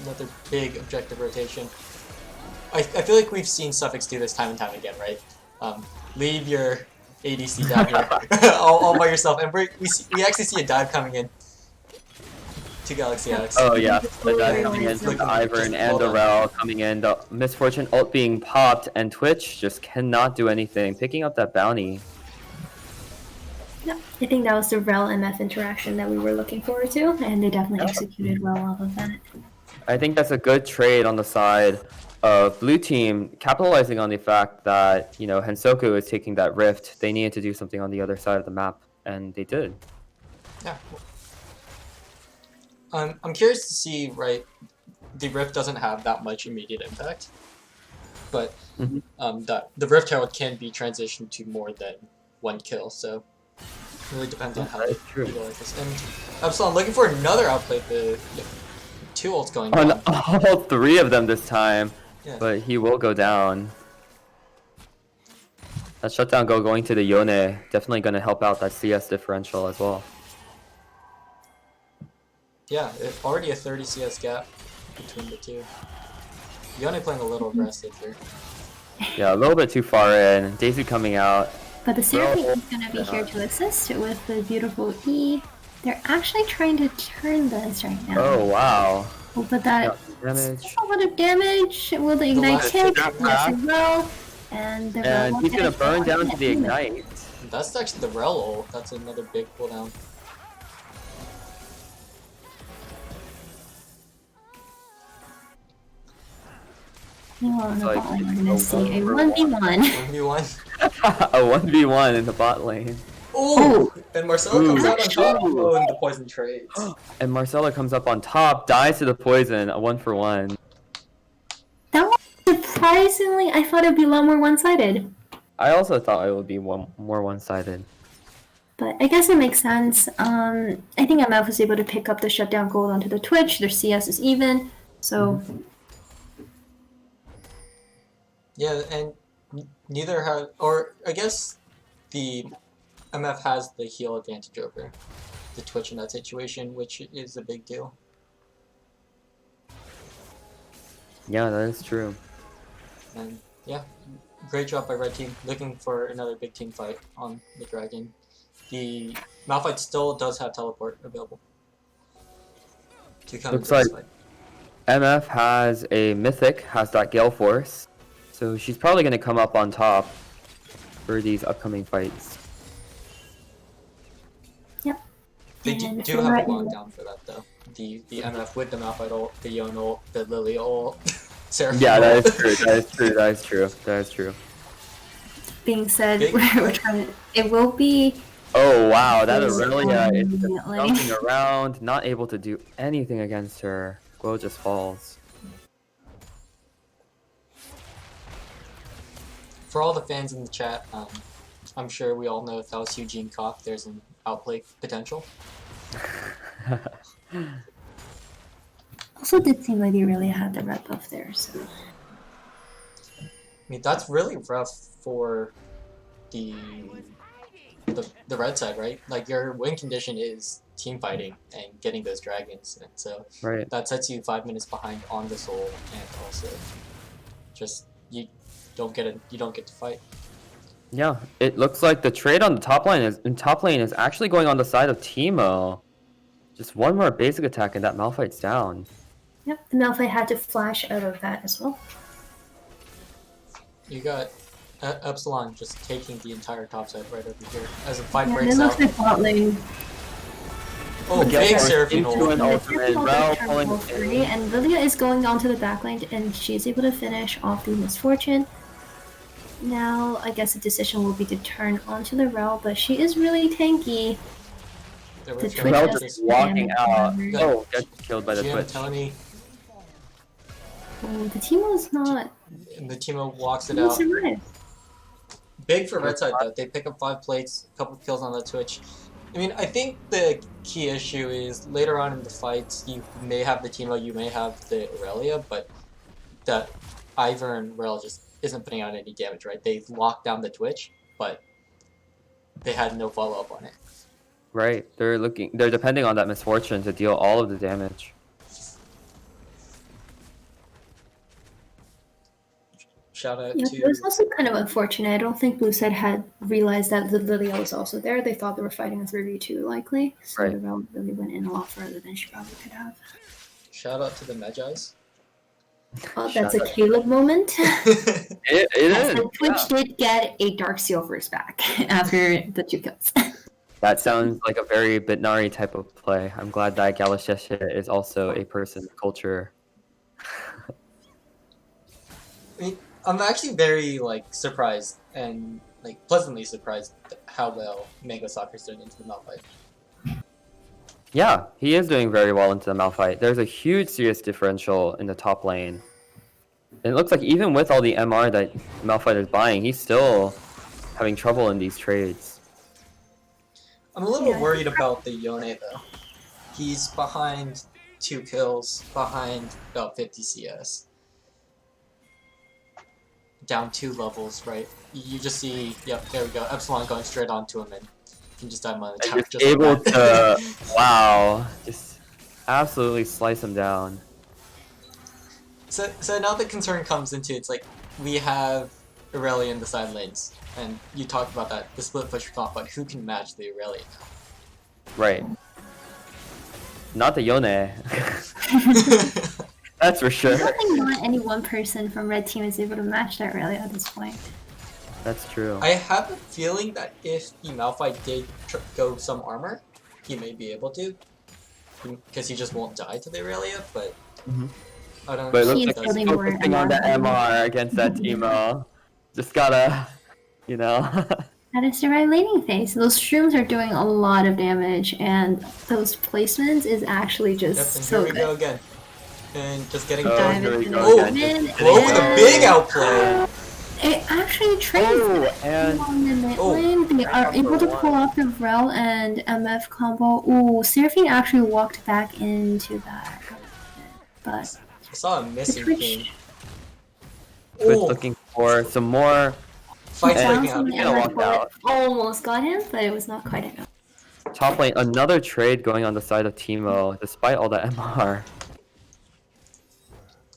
Another big objective rotation. I feel like we've seen Suffix do this time and time again, right? Leave your ADC down here all by yourself, and we actually see a dive coming in to Galaxy X. Oh yeah, the guy coming in Looking from the Ivern just and the well Rel coming in. The Misfortune ult being popped, and Twitch just cannot do anything. Picking up that bounty. Yeah, I think that was the Rel MF interaction that we were looking forward to, and they definitely executed well off of that. I think that's a good trade on the side of blue team, capitalizing on the fact that, you know, Hensoku is taking that rift. They needed to do something on the other side of the map, and they did. Yeah. I'm curious to see, right, the Rift doesn't have that much immediate impact, but that the Rift Herald can be transitioned to more than one kill, so it really depends on how That is true. you go like this. And Epsilon looking for another outplay, the two ults going On down. all three of them this time, Yeah. but he will go down. That shutdown going to the Yone, definitely going to help out that CS differential as well. Yeah, already a 30 CS gap between the two. Yone playing a little aggressive here. Yeah, a little bit too far in. Daisy coming out. But the Seraphine is going to be here to assist with the beautiful E. They're actually trying to turn this right now. Oh, wow. Oh, but that Damage. a lot of damage. Will the ignite last hit? trap Yes, it will. And the Rel And will he's get going to burn it. down to the Ignite. That's actually the Rel ult. That's another big cooldown. Meanwhile, on the Like, bot lane, we're going to see a one 1v1. 1v1. A 1v1 in the bot lane. Oh! And Marcelo comes out on top. Ooh. Oh, and the poison trades. And Marcella comes up on top, dies to the poison, a 1-for-1. That was surprisingly, I thought it would be a lot more one-sided. I also thought it would be more one-sided. But I guess it makes sense. I think MF was able to pick up the shutdown gold onto the Twitch. Their CS is even. So, Yeah, and neither have, or I guess the MF has the heal advantage over the Twitch in that situation, which is a big deal. Yeah, that is true. And yeah, great job by red team, looking for another big team fight on the dragon. The Malphite still does have teleport available to come Looks into this like- fight. MF has a Mythic, has that Gale Force. So she's probably going to come up on top for these upcoming fights. yep. They And do for have a right- lockdown for that though. The MF with the Malphite ult, the Yone ult, the Lily ult, Seraphine Yeah, that ult. is true. That is true. That is true. That is true. Being said, Big we're trying to. It will be. Oh wow, that Is Aurelia is just immediately. jumping around, not able to do anything against her. Guo just falls. For all the fans in the chat, I'm sure we all know if that was Eugene Koch, there's an outplay potential. Also, did seem like he really had the red buff there. So, I mean, that's really rough for the red side, right? Like, your win condition is team fighting and getting those dragons, and so Right. that sets you 5 minutes behind on the soul, and also just you don't get to fight. Yeah, it looks like the trade on the top lane is actually going on the side of Teemo. Just one more basic attack and that Malphite's down. Yep, the Malphite had to flash out of that as well. You got Epsilon just taking the entire top side right over here as the fight Yeah, it breaks looks out. like bot lane. Oh, Again, big forced Seraphine into ult. an ultimate. Rel pulling All three, and Lilia is going onto the back lane, and she's able to finish off the Misfortune. Now, I guess the decision will be to turn onto the Rel, but she is really tanky. There The was Twitch Rel does just walking damage out. damage. Oh, gets killed by the GM Twitch. Tony, Oh, the Teemo's not. and the Teemo walks it He out. survived. Big for Red Side though. They pick up 5 plates, a couple kills on the Twitch. I mean, I think the key issue is later on in the fights, you may have the Teemo, you may have the Aurelia, but that Ivern and Rel just isn't putting out any damage, right? They locked down the Twitch, but they had no follow up on it. Right, they're depending on that Misfortune to deal all of the damage. Shout out Yeah, to it was also kind of unfortunate. I don't think Blueside had realized that the Lilia was also there. They thought they were fighting a 3v2 likely, so Right. the Rel really went in a lot further than she probably could have. the Magi's. Oh, that's a Caleb moment. It Yes, is. the Twitch Yeah. did get a Dark Seal for his back after the 2 kills. That sounds like a very Bitnari type of play. I'm glad that Galasheshe is also a person of culture. I mean, I'm actually very surprised and pleasantly surprised at how well Mango Soccer's doing into the Malphite. Yeah, he is doing very well into the Malphite. There's a huge serious differential in the top lane. And it looks like even with all the MR that Malphite is buying, he's still having trouble in these trades. I'm a little Yeah. worried about the Yone though. He's behind 2 kills, behind about 50 CS. Down 2 levels, right? You just see, yep, there we go. Epsilon going straight onto him and he can just die on the And tower just just able like that. to, wow, just absolutely slice him down. So now the concern comes into it's like we have Aurelia in the side lanes, and you talked about that the split push comp, but who can match the Aurelia Right. Not the Yone. now? That's for I sure. don't think not any one person from Red Team is able to match that really at this point. That's true. I have a feeling that if the Malphite did go some armor, he may be able to, because he just won't die to the Aurelia. But Mhm. I don't. But it know looks He's like if he's building more focusing on the MR. MR against that Teemo. Just gotta, you know. That is the right laning phase. Those shrooms are doing a lot of damage, and those placements is actually just Yep, and so here we go good. again, and just getting Oh, Dive here we into go the again. mid, Just Whoa, with a and big outplay. it actually trades Oh, and on the mid Oh. lane. They are Number able to one. pull off the Rel and MF combo. Ooh, Seraphine actually walked back into that. But I saw a missing Twitch- king. Twitch Oh, looking for some more. fights And- breaking out. the He's gonna walk MF bullet out. almost got him, but it was not quite enough. Top lane, another trade going on the side of Teemo, despite all the MR.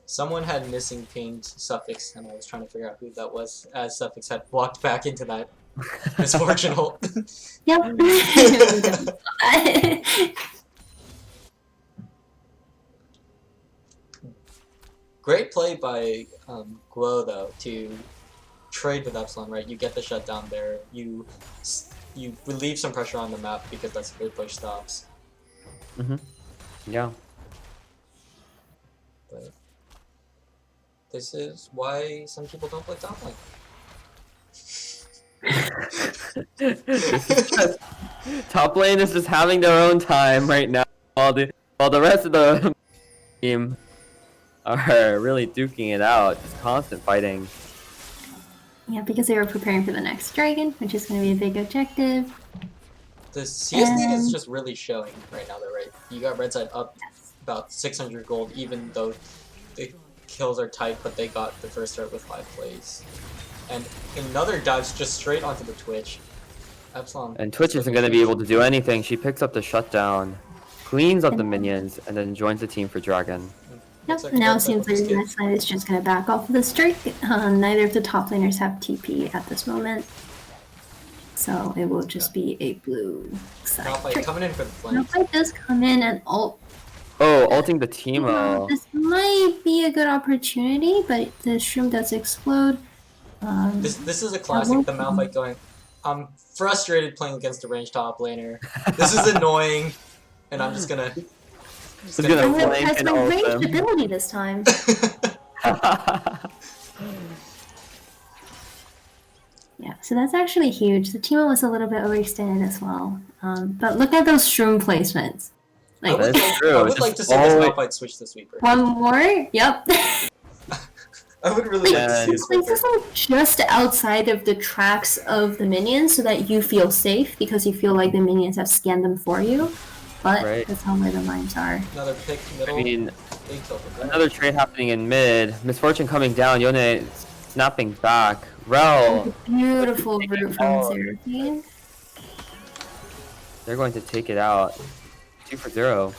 Someone had missing pinged Suffix, and I was trying to figure out who that was, as Suffix had walked back into that misfortune hole. Yep. Great play by Guo, though, to trade with Epsilon, right? You get the shutdown there. You relieve some pressure on the map because that's where push stops. Yeah. But this is why some people don't play top lane. This is just, top lane is just having their own time right now, while the rest of the team are really duking it out, just constant fighting. Yeah, because they were preparing for the next dragon, which is going to be a big objective. The CS lead is And- just really showing right now, though, right? You got Red Side up about 600 gold, even though the kills are tight, but they got the first start with 5 plays. And another dives just straight onto the Twitch. Epsilon. And Twitch isn't going to be able to do anything. She picks up the shutdown, cleans up the minions, and then joins the team for Dragon. Looks Yep, like now Red it Side seems looks like good. Red Side is just going to back off of the streak. Neither of the top laners have TP at this moment. So it will just be a blue side Malphite trick. coming in for the flank. Malphite does come in and ult. Oh, ulting the Teemo. This might be a good opportunity, but the shroom does explode. This is a classic. The Malphite going, I'm frustrated playing against a ranged top laner. This is annoying, and I'm just gonna. He's gonna I'm gonna flank test and my ult ranged them. ability this time. Yeah, so that's actually huge. The Teemo was a little bit overextended as well. But look at those shroom placements. I Like, would, That's like, true. I would like to see this Malphite switch the sweeper. one more? Yep. I would really like to see This this place sweeper. is like just outside of the tracks of the minions so that you feel safe because you feel like the minions have scanned them for you. But Right. that's not where the mines are. Another pick middle. I mean, Big kill for Brad. another trade happening in mid. Misfortune coming down. Yone snapping back. Rel. Beautiful route from Oh. Seraphine. They're going to take it out. 2-0.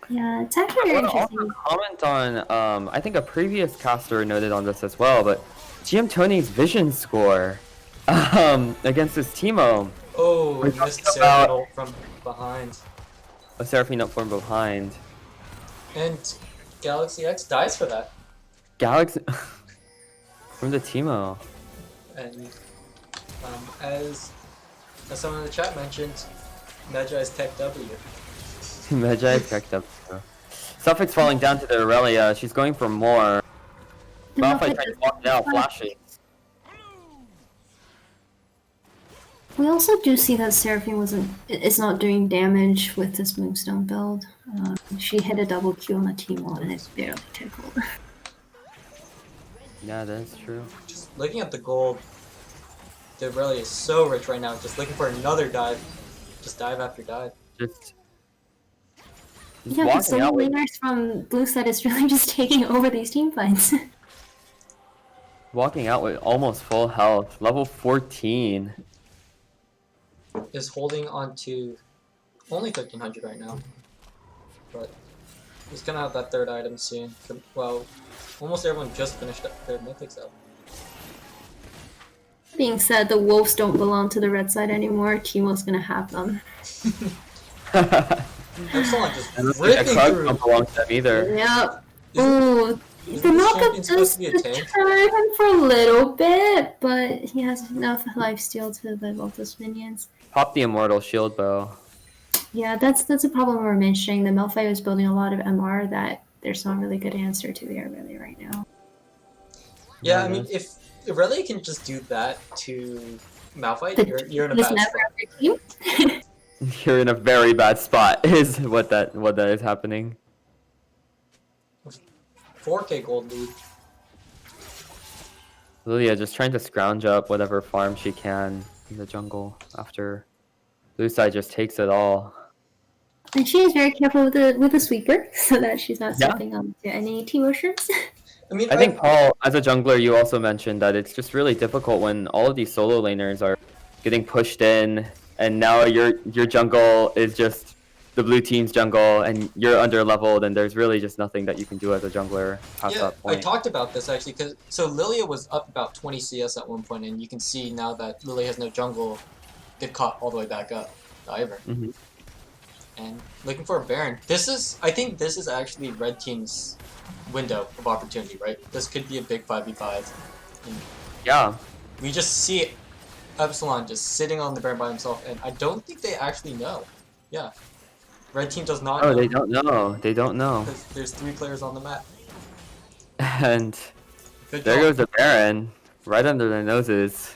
Yeah, it's actually I very want to also interesting. comment on, I think a previous caster noted on this as well, but GM Tony's vision score against his Teemo. Oh, We're missed talking about- Seraphine from behind. A Seraphine up from behind. And Galaxy X dies for that. Galaxy from the Teemo. And as someone in the chat mentioned, Magi's Tech W. Magi picked up. Suffix falling down to the Aurelia. She's going for more. The Malphite Malphite trying to walk it out, flashing. We also do see that Seraphine is not doing damage with this Moonstone build. She hit a double Q on the Teemo and it's barely tickled. Yeah, that's true. Just looking at the gold, the Aurelia is so rich right now. Just looking for another dive. Just dive after dive. Just Yeah, the walking solo out with laners from blue side is really just taking over these team fights. walking out with almost full health. Level 14. Is holding on to only 1300 right now. But he's gonna have that third item soon. Well, almost everyone just finished up their mythics up. Being said, the wolves don't belong to the red side anymore. Teemo's gonna have them. Epsilon just And looks like a ripping Krug through. don't belong to them either. Yep. Isn't- Ooh, isn't the this Malcolm champion supposed does to be a tank? deter him for a little bit, but he has enough lifesteal to live off those minions. Pop the Immortal Shield Bow. Yeah, that's a problem we're mentioning. The Malphite is building a lot of MR that there's not really good answer to there really right now. Yeah, I mean, if Aurelia can just do that to Malphite, you're in a This bad never spot. after team. You're in a very bad spot. Is what that is happening. 4K gold lead. Lilia just trying to scrounge up whatever farm she can in the jungle after blue side just takes it all. And she is very careful with the sweeper so that she's not Yeah. stepping onto any team motions. I mean, I think Paul, as a jungler, you also mentioned that it's just really difficult when all of these solo laners are getting pushed in, and now your jungle is just the blue team's jungle, and you're under leveled, and there's really just nothing that you can do as a jungler past yeah, that I point. talked about this actually, because so Lilia was up about 20 CS at one point, and you can see now that Lilia has no jungle, get caught all the way back up, the Ivern. Mhm. And looking for a Baron. I think this is actually Red Team's window of opportunity, right? This could be a big 5v5. And Yeah, we just see Epsilon just sitting on the Baron by himself, and I don't think they actually know. Yeah. Red Team does not oh, know. they don't know. They don't know. Because there's 3 players on the map. And Good there job. goes the Baron, right under their noses.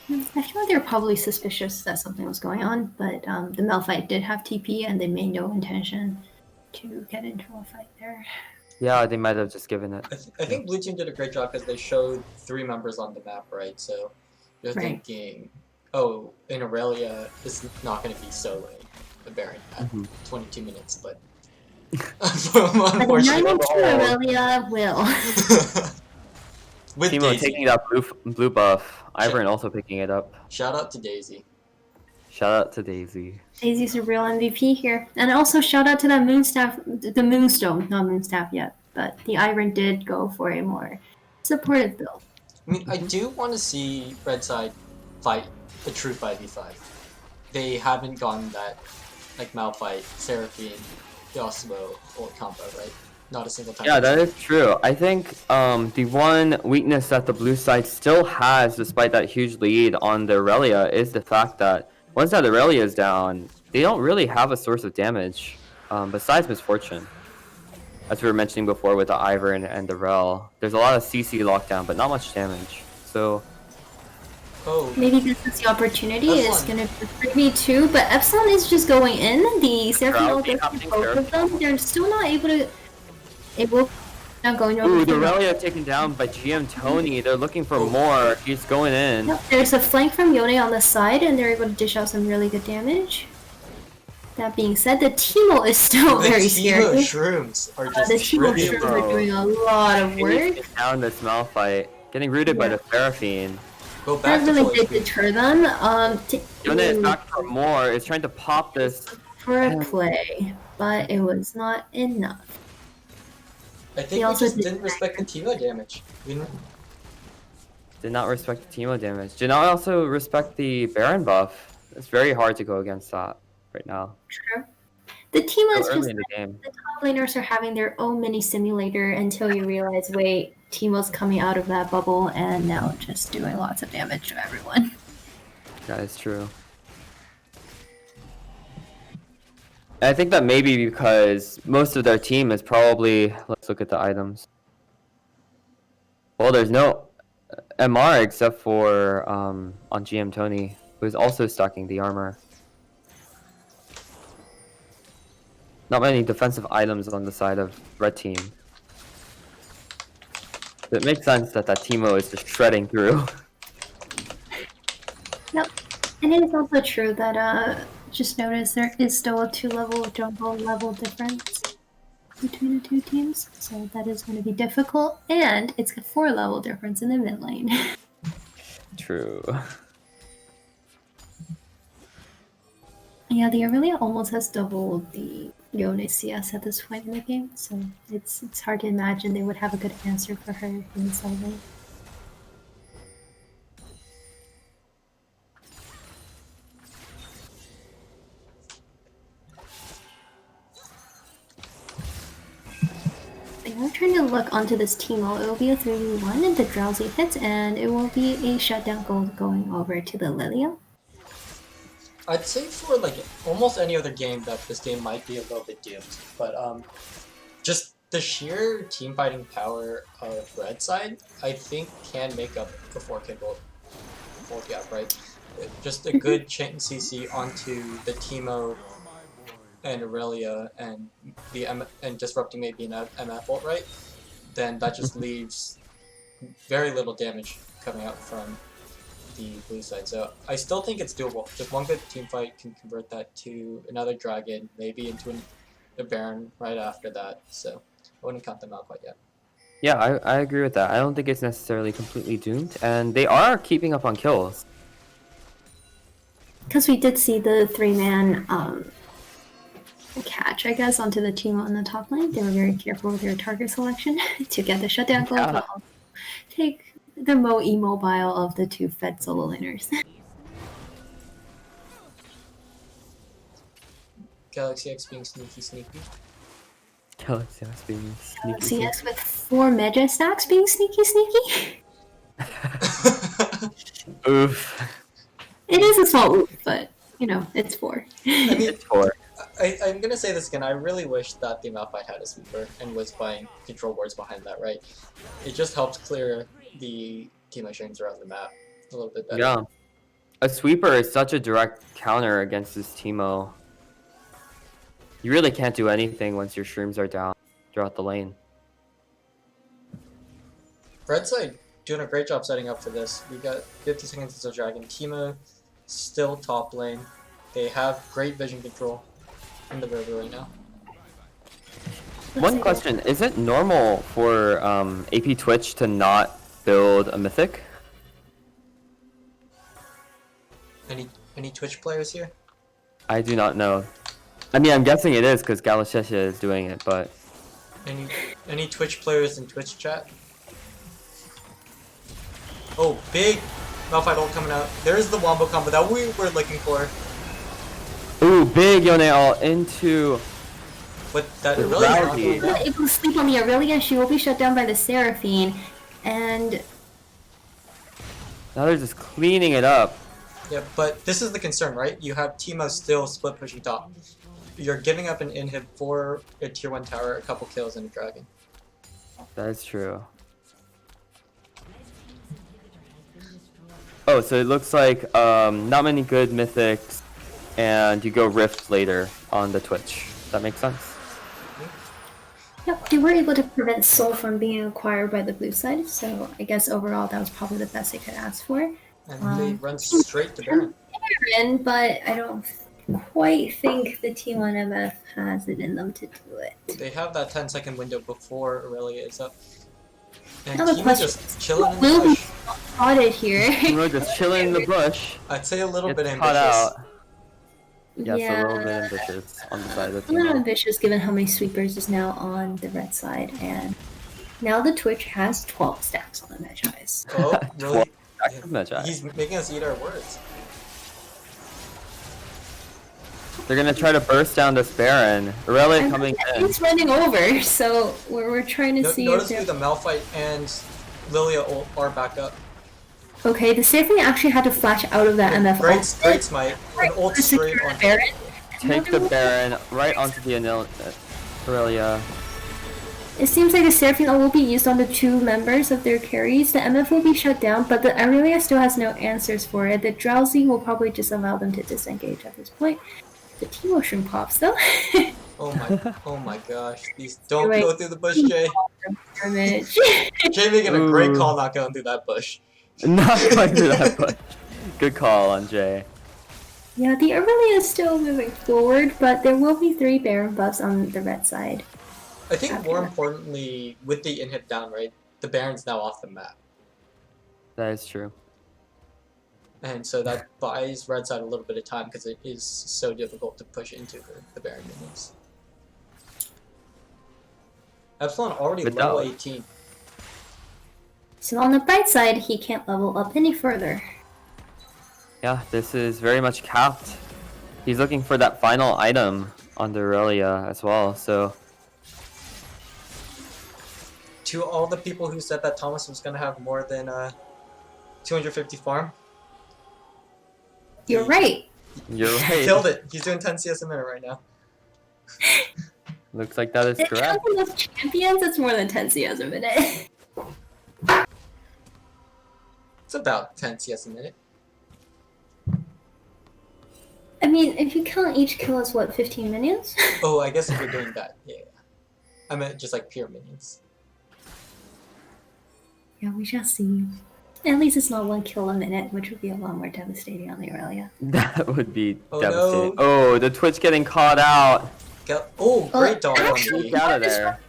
I feel like they're probably suspicious that something was going on, but the Malphite did have TP and they made no intention to get into a fight there. Yeah, they might have just given it. I think Blue Team did a great job because they showed 3 members on the map, right? So you're Right. thinking, oh, in Aurelia is not going to be soloing the Baron at Mhm. 22 minutes, but But unfortunately, 902 Aurelia will. with Teemo Daisy. taking that blue buff. Ivern also picking it up. Shout out to Daisy. Shout out to Daisy. Daisy's a real MVP here. And also shout out to that Moonstaff, the Moonstone, not Moonstaff yet, but the Iron did go for a more supportive build. I mean, I do want to see Red Side fight a true 5v5. They haven't gotten that, like, Malphite, Seraphine, Yasuo, or combo, right? Not a single time. Yeah, that is true. I think the one weakness that the blue side still has, despite that huge lead on the Aurelia, is the fact that once that Aurelia is down, they don't really have a source of damage besides Misfortune. As we were mentioning before with the Ivern and the Rel, there's a lot of CC lockdown, but not much damage. So Oh, Maybe this is the opportunity. It's Epsilon. gonna be 3v2, but Epsilon is just going in. The Seraphine ult Drowsy does happening, both of them. They're still not able to. Not going over. ooh, the to Aurelia taken down by GM Tony. They're looking for more. He's going in. Yep, there's a flank from Yone on the side, and they're able to dish out some really good damage. That being said, the Teemo is still The very Teemo scary. shrooms are The just Teemo trivial. shrooms are doing a lot of He needs work. to get down this Malphite. Getting rooted by the Seraphine. Go back That to really full did HP. deter them. Yone is back for more. Is trying to pop this. For a play, but it was not enough. I He think we also just did- didn't respect the Teemo damage. We didn't- Did not respect the Teemo damage. Did not also respect the Baron buff. It's very hard to go against that right now. True. The Teemo So is just early in the game. the top laners are having their own mini simulator until you realize, wait, Teemo's coming out of that bubble and now just doing lots of damage to everyone. That is true. And I think that maybe because most of their team is probably. Let's look at the items. Well, there's no MR except for on GM Tony, who is also stocking the armor. Not many defensive items on the side of red team. It makes sense that Teemo is just shredding through. Yep. And it is also true that just notice there is still a 2-level jungle level difference between the two teams. So that is going to be difficult. And it's a 4-level difference in the mid lane. True. Yeah, the Aurelia almost has doubled the Yone CS at this point in the game, so it's hard to imagine they would have a good answer for her in the side lane. They are trying to look onto this Teemo. It will be a 3v1 and the Drowsy hits, and it will be a shutdown gold going over to the Lilia. I'd say for like almost any other game that this game might be a little bit doomed, but just the sheer team fighting power of Red Side, I think can make up the 4K gold gap, right? Just a good chain CC onto the Teemo and Aurelia and and disrupting maybe an MF ult, right? Then that just leaves very little damage coming out from the blue side. So I still think it's doable. Just one good team fight can convert that to another dragon, maybe into a Baron right after that. So I wouldn't count them out quite yet. Yeah, I agree with that. I don't think it's necessarily completely doomed, and they are keeping up on kills. Because we did see the 3-man catch, I guess, onto the team on the top lane. They were very careful with their target selection to get the shutdown goal, Yeah. but also take the more immobile of the two fed solo laners. Galaxy X being sneaky. Galaxy X being sneaky. CS with 4 Mega stacks being sneaky. Oof. It is a small oof, but, you know, it's 4. I mean, It's 4. I'm gonna say this again. I really wish that the Malphite had a sweeper and was buying control wards behind that, right? It just helps clear the team streams around the map a little bit better. Yeah. A sweeper is such a direct counter against this Teemo. You really can't do anything once your shrooms are down throughout the lane. Red side doing a great job setting up for this. We got 50 seconds until Dragon. Teemo still top lane. They have great vision control in the river right now. One question, is it normal for AP Twitch to not build a mythic? Any Twitch players here? I do not know. I mean, I'm guessing it is because Galashesha is doing it, but Any Twitch players in Twitch chat? Oh, big Malphite ult coming out. There's the wombo combo that we were looking for. Ooh, big Yone ult into... But that With really not Rowdy. going Not down. able to sleep on the Aurelia. She will be shut down by the Seraphine. And Now they're just cleaning it up. Yeah, but this is the concern, right? You have Teemo still split pushing top. You're giving up an inhib for a tier 1 tower, a couple kills, and a dragon. That is true. Oh, so it looks like not many good mythics, and you go Rift later on the Twitch. That makes sense? yep, they were able to prevent Soul from being acquired by the blue side. So I guess overall that was probably the best they could ask for. And they run straight to Baron. Baron, but I don't quite think the T1 MF has it in them to do it. They have that 10-second window before Aurelia is up. And Now the Teemo question just chilling in the will be bush. spotted here. We're just chilling in the bush. I'd say a little bit Gets caught ambitious. out. Yes, a little bit ambitious on the side of A the little team. ambitious given how many sweepers is now on the red side, and now the Twitch has 12 stacks on the Magi's. Oh, really? Active Magi. He's making us eat our words. They're gonna try to burst down this Baron. Aurelia And coming in. it's running over, so we're trying to see if Noticeably, they're... the Malphite and Lilia ult are back up. Okay, the Seraphine actually had to flash out of that MF Great smite. An ult to straight secure on. the Baron. Take the Baron right onto the Aurelia. It seems like the Seraphine will be used on the two members of their carries. The MF will be shut down, but the Aurelia still has no answers for it. The Drowsy will probably just allow them to disengage at this point. The Teemo Shroom pops though. Oh my gosh. These don't Wait. go through the bush, Jay. Damage. Jay making a great Ooh. call not going through that bush. Not quite through that bush. Good call on Jay. Yeah, the Aurelia is still moving forward, but there will be 3 Baron buffs on the red side. I think After more that. importantly, with the inhib down, right, the Baron's now off the map. That is true. And so that buys red side a little bit of time because it is so difficult to push into the Baron minions. Epsilon already Good level dog. 18. So on the bright side, he can't level up any further. Yeah, this is very much capped. He's looking for that final item on the Aurelia as well, so... To all the people who said that Thomas was going to have more than 250 farm, You're right. You're he right. killed it. He's doing 10 CS a minute right now. Looks like that is If correct. counting with champions, it's more than 10 CS a minute. It's about 10 CS a minute. I mean, if you count each kill as what, 15 minions? Oh, I guess if you're doing that, yeah. I meant just like pure minions. Yeah, we shall see. At least it's not 1 kill a minute, which would be a lot more devastating on the Aurelia. That would be Oh, devastating. no. Oh, the Twitch getting caught out. Oh, great dog on actually- the Get out of there.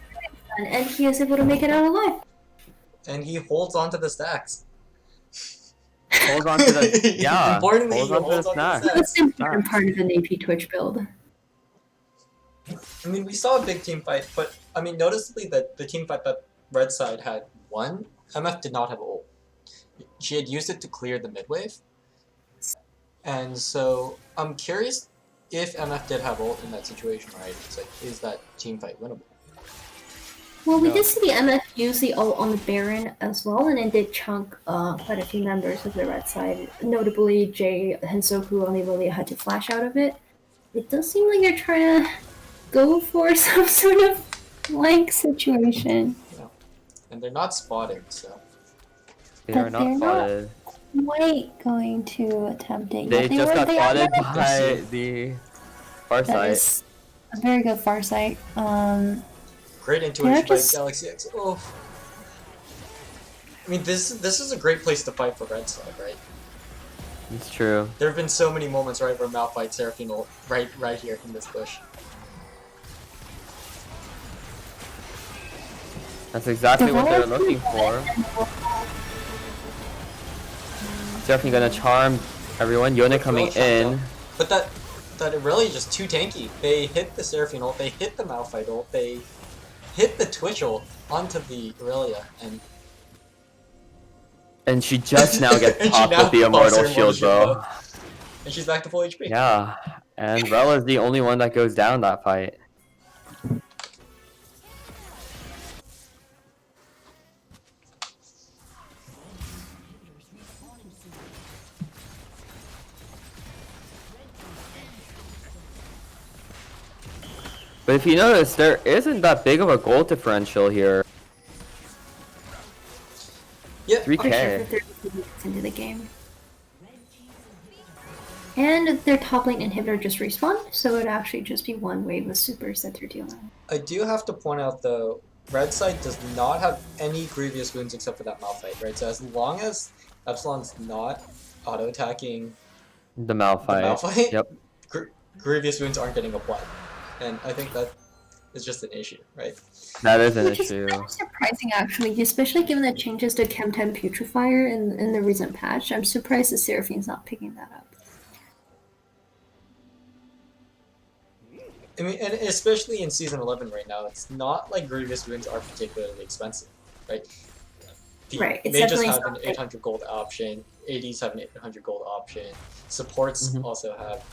And he is able to make it out alive. and he holds on to the stacks. Holds on to the... Yeah, Importantly, holds he on to the holds on to the snack. snack. That's the important part of an AP Twitch build. I mean, we saw a big team fight, but I mean, noticeably that the team fight that Red side had won, MF did not have ult. She had used it to clear the mid wave. And so, I'm curious if MF did have ult in that situation, right? It's like, is that team fight winnable? Well, we No. did see the MF use the ult on the Baron as well, and it did chunk quite a few members of the red side. Notably, Jay Hensoku only really had to flash out of it. It does seem like they're trying to go for some sort of flank situation. And they're not spotted, so. They are But not they're not- spotted. Quite going to attempt it. They yet. just got they spotted are- by the far That side. is a very good far sight. Great intuition by just- Galaxy X. Oh. I mean, this is a great place to fight for Red side, right? It's true. There have been so many moments, right, where Malphite Seraphine ult right here in this bush. That's exactly what they're looking for. Definitely gonna charm everyone. Yone coming in. But that really is just too tanky. They hit the Seraphine ult, they hit the Malphite ult, they hit the Twitch ult onto the Aurelia, and And she just now gets And she popped now with the pops her Immortal Shield bow. And she's back to full HP. Yeah, and Rel is the only one that goes down that fight. But if you notice, there isn't that big of a goal differential here. Yeah, 3K. For sure, for 32 minutes into the game. And their top lane inhibitor just respawned, so it would actually just be one wave of supers that they're dealing. I do have to point out though, red side does not have any grievous wounds except for that Malphite, right? So as long as Epsilon's not auto-attacking The Malphite. Yep. grievous wounds aren't getting applied. And I think that is just an issue, right? That is an Which is issue. kind of surprising, actually, especially given the changes to Chemtem Putrefier in the recent patch. I'm surprised the Seraphine's not picking that up. I mean, and especially in Season 11 right now, it's not like grievous wounds are particularly expensive, right? Right, it's Mages definitely have an something. 800 gold option, ADs have an 800 gold option, supports also have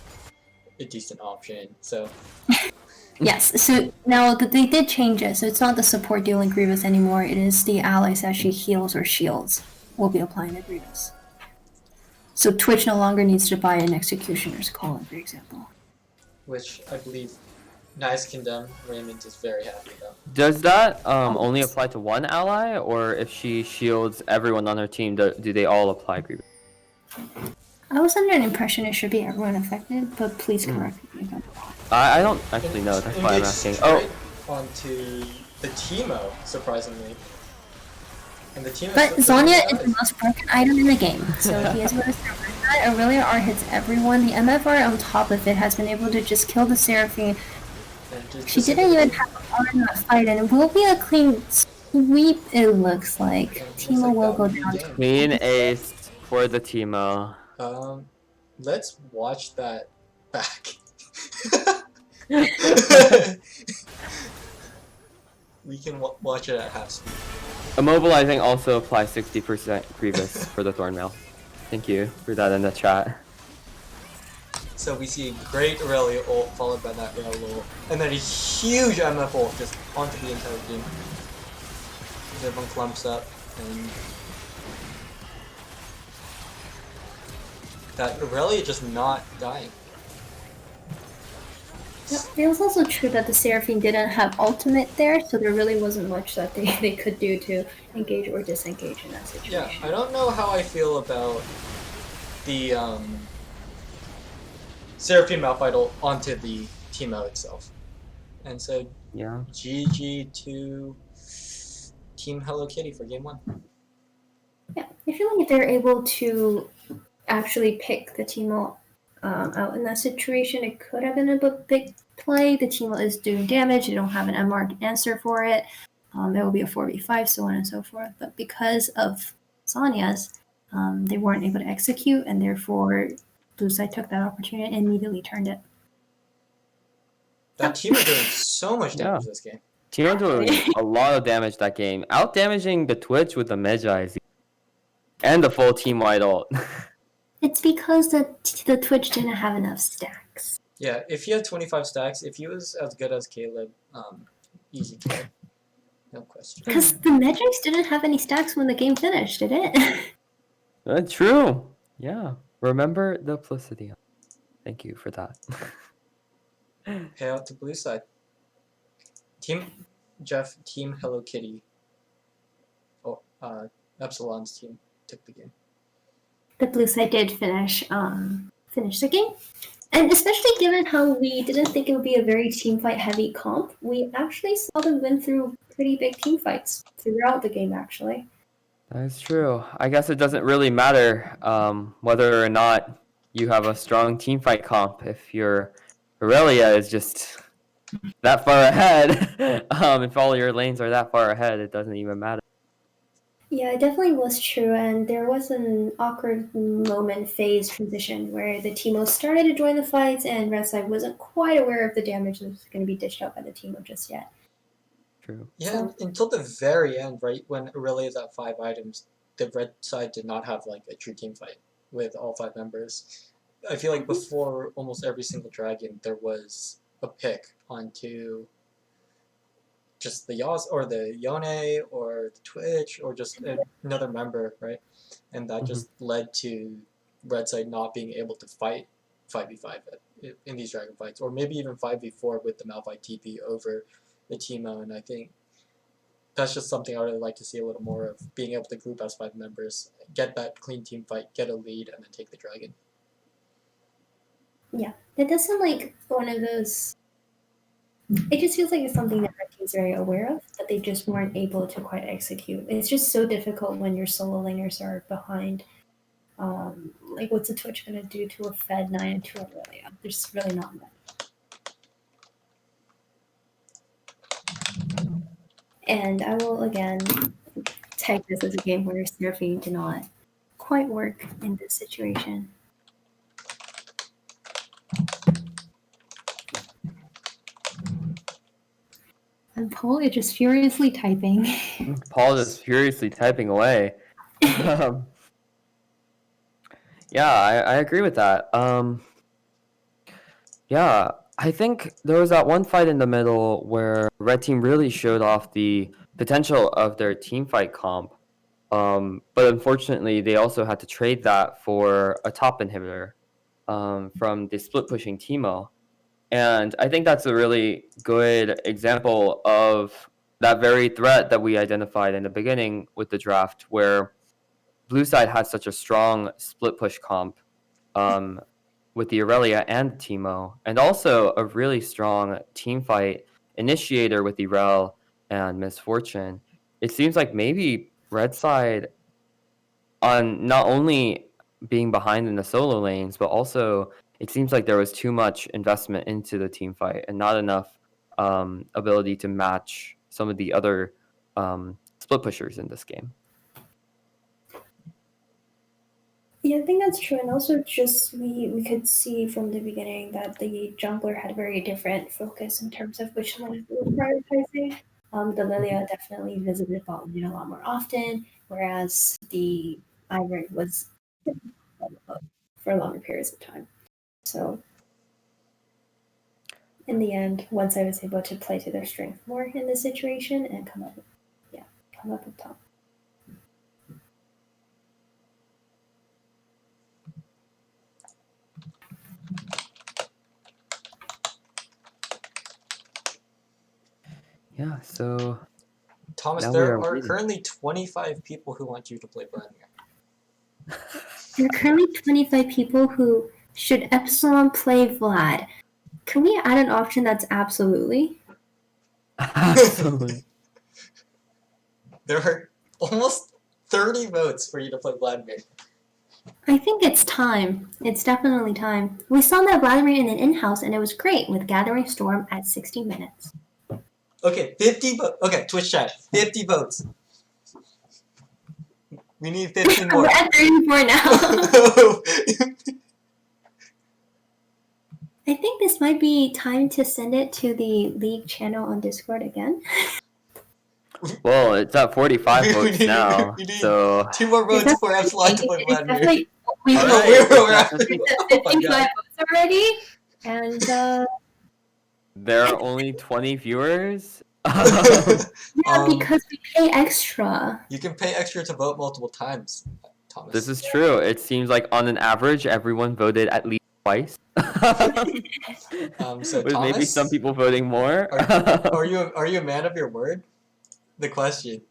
a decent option, so... Yes, so now that they did change it, so it's not the support dealing Grievous anymore, it is the allies that she heals or shields will be applying the Grievous. So Twitch no longer needs to buy an Executioner's Column, for example. Which I believe Nice Condemn Raymond is very happy about. Does that only apply to one ally, or if she shields everyone on her team, do they all apply Grievous? I was under an impression it should be everyone affected, but please correct me if I'm wrong. I don't actually know. That's why I'm asking. Oh, Onto the Teemo, surprisingly. And the Teemo But Zhonya is the most broken item in the game, so he is able to survive that. Aurelia R hits everyone. The MFR on top of it has been able to just kill the Seraphine. She didn't even have a part in that fight, and it will be a clean sweep, it looks like. Teemo will go down. clean ace for the Teemo. Let's watch that back. We can watch it at half speed. Immobilizing also applies 60% Grievous for the Thornmail. Thank you for that in the chat. So we see a great Aurelia ult followed by that Rel ult, and then a huge MF ult just onto the entire team. Everyone clumps up, and that Aurelia just not dying. It was also true that the Seraphine didn't have ultimate there, so there really wasn't much that they could do to engage or disengage in that situation. Yeah, I don't know how I feel about the Seraphine Malphite ult onto the Teemo itself. And so Yeah. GG to Team Hello Kitty for game 1. Yeah, I feel like if they're able to actually pick the Teemo out in that situation, it could have been a big play. The Teemo is doing damage, they don't have an MR answer for it. There will be a 4v5, so on and so forth. But because of Sonya's, they weren't able to execute, and therefore Blue Side took that opportunity and immediately turned it. That team are doing so much damage this game. Teemo doing a lot of damage that game. Out damaging the Twitch with the Magi and the full team-wide ult. It's because the Twitch didn't have enough stacks. Yeah, if he had 25 stacks, if he was as good as Caleb, easy play. No question. Because the Magics didn't have any stacks when the game finished, did it? True. Yeah. Remember the Placidia. Thank you for that. Pay out to Blue Side. Team Hello Kitty. Oh, Epsilon's team took the game. The Blue Side did finish the game. And especially given how we didn't think it would be a very team fight heavy comp, we actually saw them win through pretty big team fights throughout the game, actually. That's true. I guess it doesn't really matter whether or not you have a strong team fight comp. If your Aurelia is just that far ahead, if all your lanes are that far ahead, it doesn't even matter. Yeah, it definitely was true, and there was an awkward phase transition where the Teemo started to join the fights, and Red Side wasn't quite aware of the damage that was going to be dished out by the Teemo just yet. True. Yeah, until the very end, right, when Aurelia's at 5 items, the red side did not have like a true team fight with all 5 members. I feel like before almost every single dragon there was a pick onto just the Yas or the Yone or the Twitch or just another member, right? And that just led to red side not being able to fight 5v5 in these dragon fights, or maybe even 5v4 with the Malphite TP over the Teemo. And I think that's just something I would really like to see a little more of, being able to group as 5 members, get that clean team fight, get a lead, and then take the dragon. Yeah, it doesn't like one of those. It just feels like it's something that our team's very aware of, but they just weren't able to quite execute. It's just so difficult when your solo laners are behind. Like, what's a Twitch gonna do to a Fed 9 and 2 Aurelia? There's really not much. And I will again take this as a game where Seraphine did not quite work in this situation. And Paul is just furiously typing. Paul is furiously typing away. Yeah, I agree with that. Yeah, I think there was that one fight in the middle where red team really showed off the potential of their team fight comp. But unfortunately, they also had to trade that for a top inhibitor from the split pushing Teemo. And I think that's a really good example of that very threat that we identified in the beginning with the draft, where blue side had such a strong split push comp with the Aurelia and Teemo, and also a really strong team fight initiator with the Rel and Misfortune. It seems like maybe red side, on not only being behind in the solo lanes, but also it seems like there was too much investment into the team fight and not enough ability to match some of the other split pushers in this game. Yeah, I think that's true. And also just we could see from the beginning that the jungler had a very different focus in terms of which lane they were prioritizing. The Lilia definitely visited bot lane a lot more often, whereas the Ivern was for longer periods of time. So in the end, once I was able to play to their strength more in this situation and come up with top. Yeah, so Thomas, now we there are are waiting. currently 25 people who want you to play Vladimir. There are currently 25 people who should Epsilon play Vlad. Can we add an option that's absolutely? Absolutely. There are almost 30 votes for you to play Vladimir. I think it's time. It's definitely time. We saw that Vladimir in an in-house and it was great with Gathering Storm at 60 minutes. Okay, 50 votes. Okay, Twitch chat, 50 votes. We need 15 more. We're at 34 now. I think this might be time to send it to the League channel on Discord again. Well, it's at 45 votes now, we need so 2 more votes for Epsilon to play Vladimir. We're Alright, at 55 votes already, and there are only 20 viewers. yeah, because we pay extra. You can pay extra to vote multiple times, Thomas. This is true. It seems like on an average, everyone voted at least twice. So With maybe Thomas, some people voting more. are you a man of your word? The question.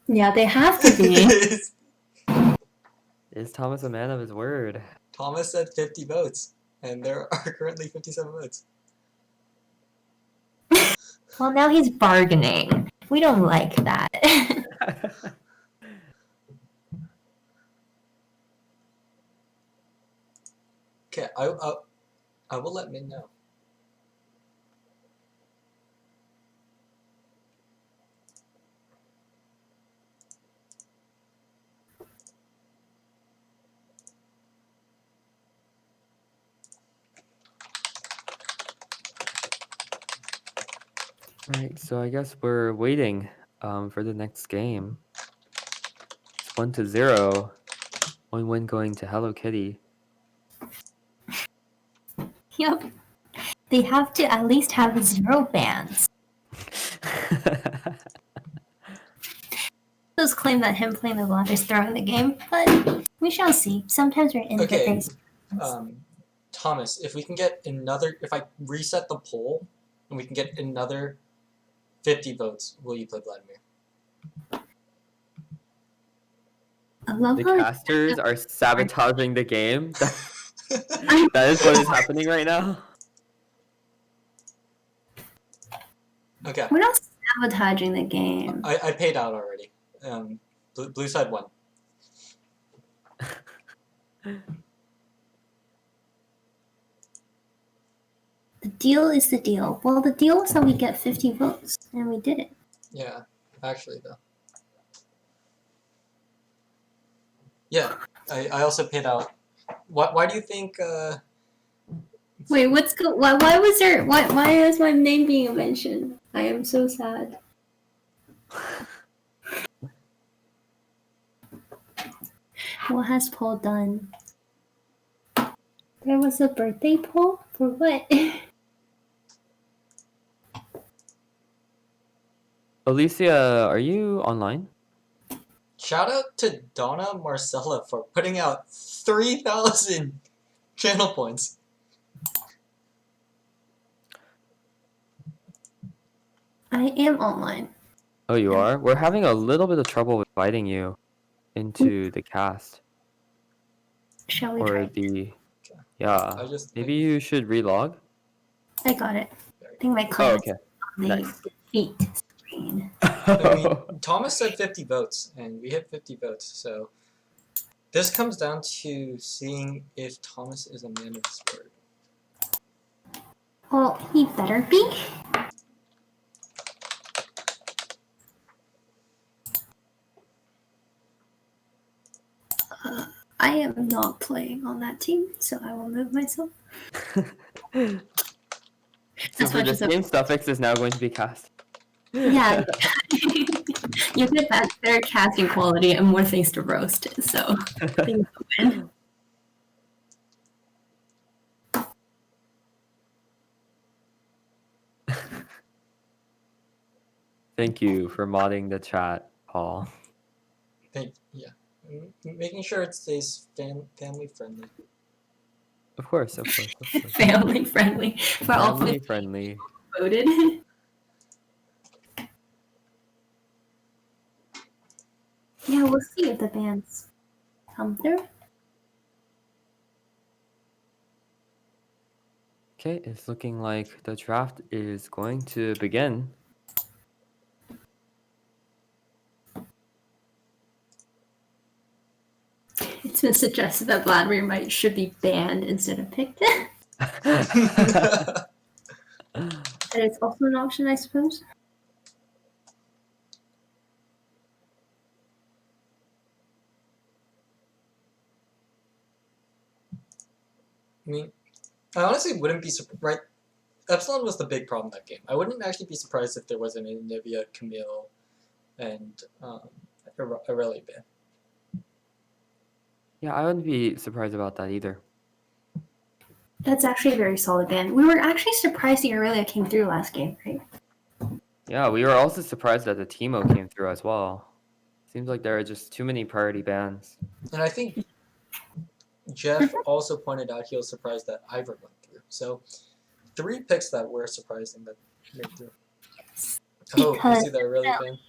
Yeah, they have to be. Is Thomas a man of his word? Thomas said 50 votes, and there are currently 57 votes. Well, now he's bargaining. We don't like that. Okay, I will let Min know. Right, so I guess we're waiting for the next game. 1-0. One win going to Hello Kitty. Yep. They have to at least have 0 bans. Those claim that him playing the block is throwing the game, but we shall see. Sometimes we're in Okay. the face. Thomas, if we can get another, if I reset the poll and we can get another 50 votes, will you play Vladimir? I love The how casters are sabotaging the game. That is what is happening right now. Okay. we're not sabotaging the game. I paid out already. Blue side won. The deal is the deal. Well, the deal was that we get 50 votes, and we did it. Yeah, actually though. Yeah, I also paid out. Why do you think? Wait, why was there? Why is my name being mentioned? I am so sad. What has Paul done? There was a birthday poll for what? Alicia, are you online? Shout out to Donna Marcella for putting out 3,000 channel points. I am online. Oh, you are? We're having a little bit of trouble inviting you into the cast. Shall we Or try? the... I Yeah. just Maybe you should relog? I got it. I think my Oh, class okay. on the Nice. defeat screen. I mean, Thomas said 50 votes, and we hit 50 votes, so this comes down to seeing if Thomas is a man of his word. Well, he better be. I am not playing on that team, so I will move myself. So As for much this as game, Suffix is now going to be cast. yeah, you get better casting quality and more things to roast. So things to win. Thank you for modding the chat, Paul. Yeah, making sure it stays family friendly. Of course, of course, of course. Family friendly for all Family friendly. voted. Yeah, we'll see if the bands come through. Okay, it's looking like the draft is going to begin. It's been suggested that Vladimir should be banned instead of picked. That is also an option, I suppose. I mean, I honestly wouldn't be surprised. Right, Epsilon was the big problem that game. I wouldn't actually be surprised if there wasn't a Nivea, Camille, and Aurelia ban. Yeah, I wouldn't be surprised about that either. That's actually a very solid ban. We were actually surprised the Aurelia came through last game, right? Yeah, we were also surprised that the Teemo came through as well. Seems like there are just too many priority bans. And I think Jeff also pointed out he was surprised that Ivor went through. So 3 picks that were surprising that made through. Oh, you see that really ban?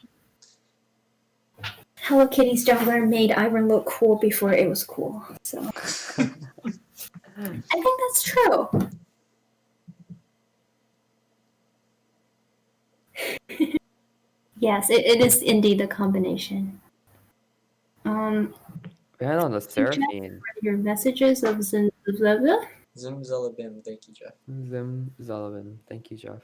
Hello Kitty's jungler made Ivern look cool before it was cool. So I think that's true. Yes, it is indeed a combination. Ban on the Seraphine. Your messages of Zimzalabim. Zimzalabim, thank you, Jeff. Zim Zalabin. Thank you, Jeff.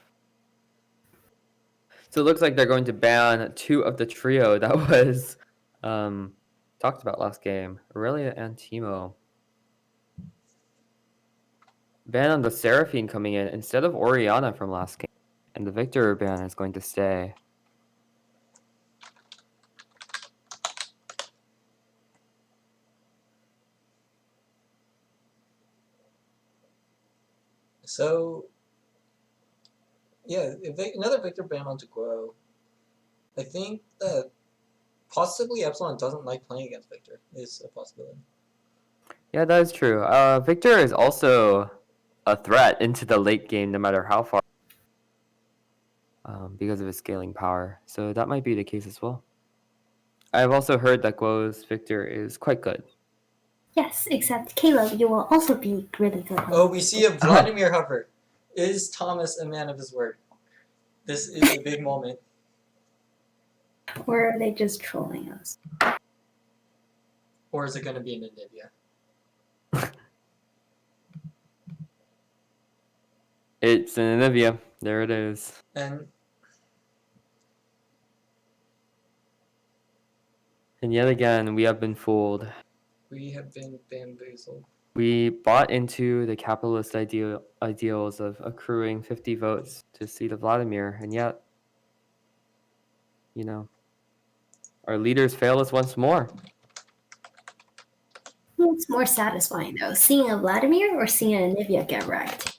So it looks like they're going to ban 2 of the trio that was talked about last game. Aurelia and Teemo. Ban on the Seraphine coming in instead of Oriana from last game. And the Victor ban is going to stay. So, yeah, another Victor ban onto Guo. I think that possibly Epsilon doesn't like playing against Victor is a possibility. Yeah, that is true. Victor is also a threat into the late game, no matter how far, because of his scaling power. So that might be the case as well. I've also heard that Guo's Victor is quite good. Yes, except Caleb, you will also be really good. Oh, we see a Vladimir hover. Is Thomas a man of his word? This is a big moment. Or are they just trolling us? Or is it going to be an Anivia? It's an Anivia. There it is. And yet again, we have been fooled. we have been bamboozled. We bought into the capitalist ideals of accruing 50 votes to seat of Vladimir, and yet, our leaders fail us once more. What's more satisfying, though? Seeing a Vladimir or seeing a Nivea get wrecked?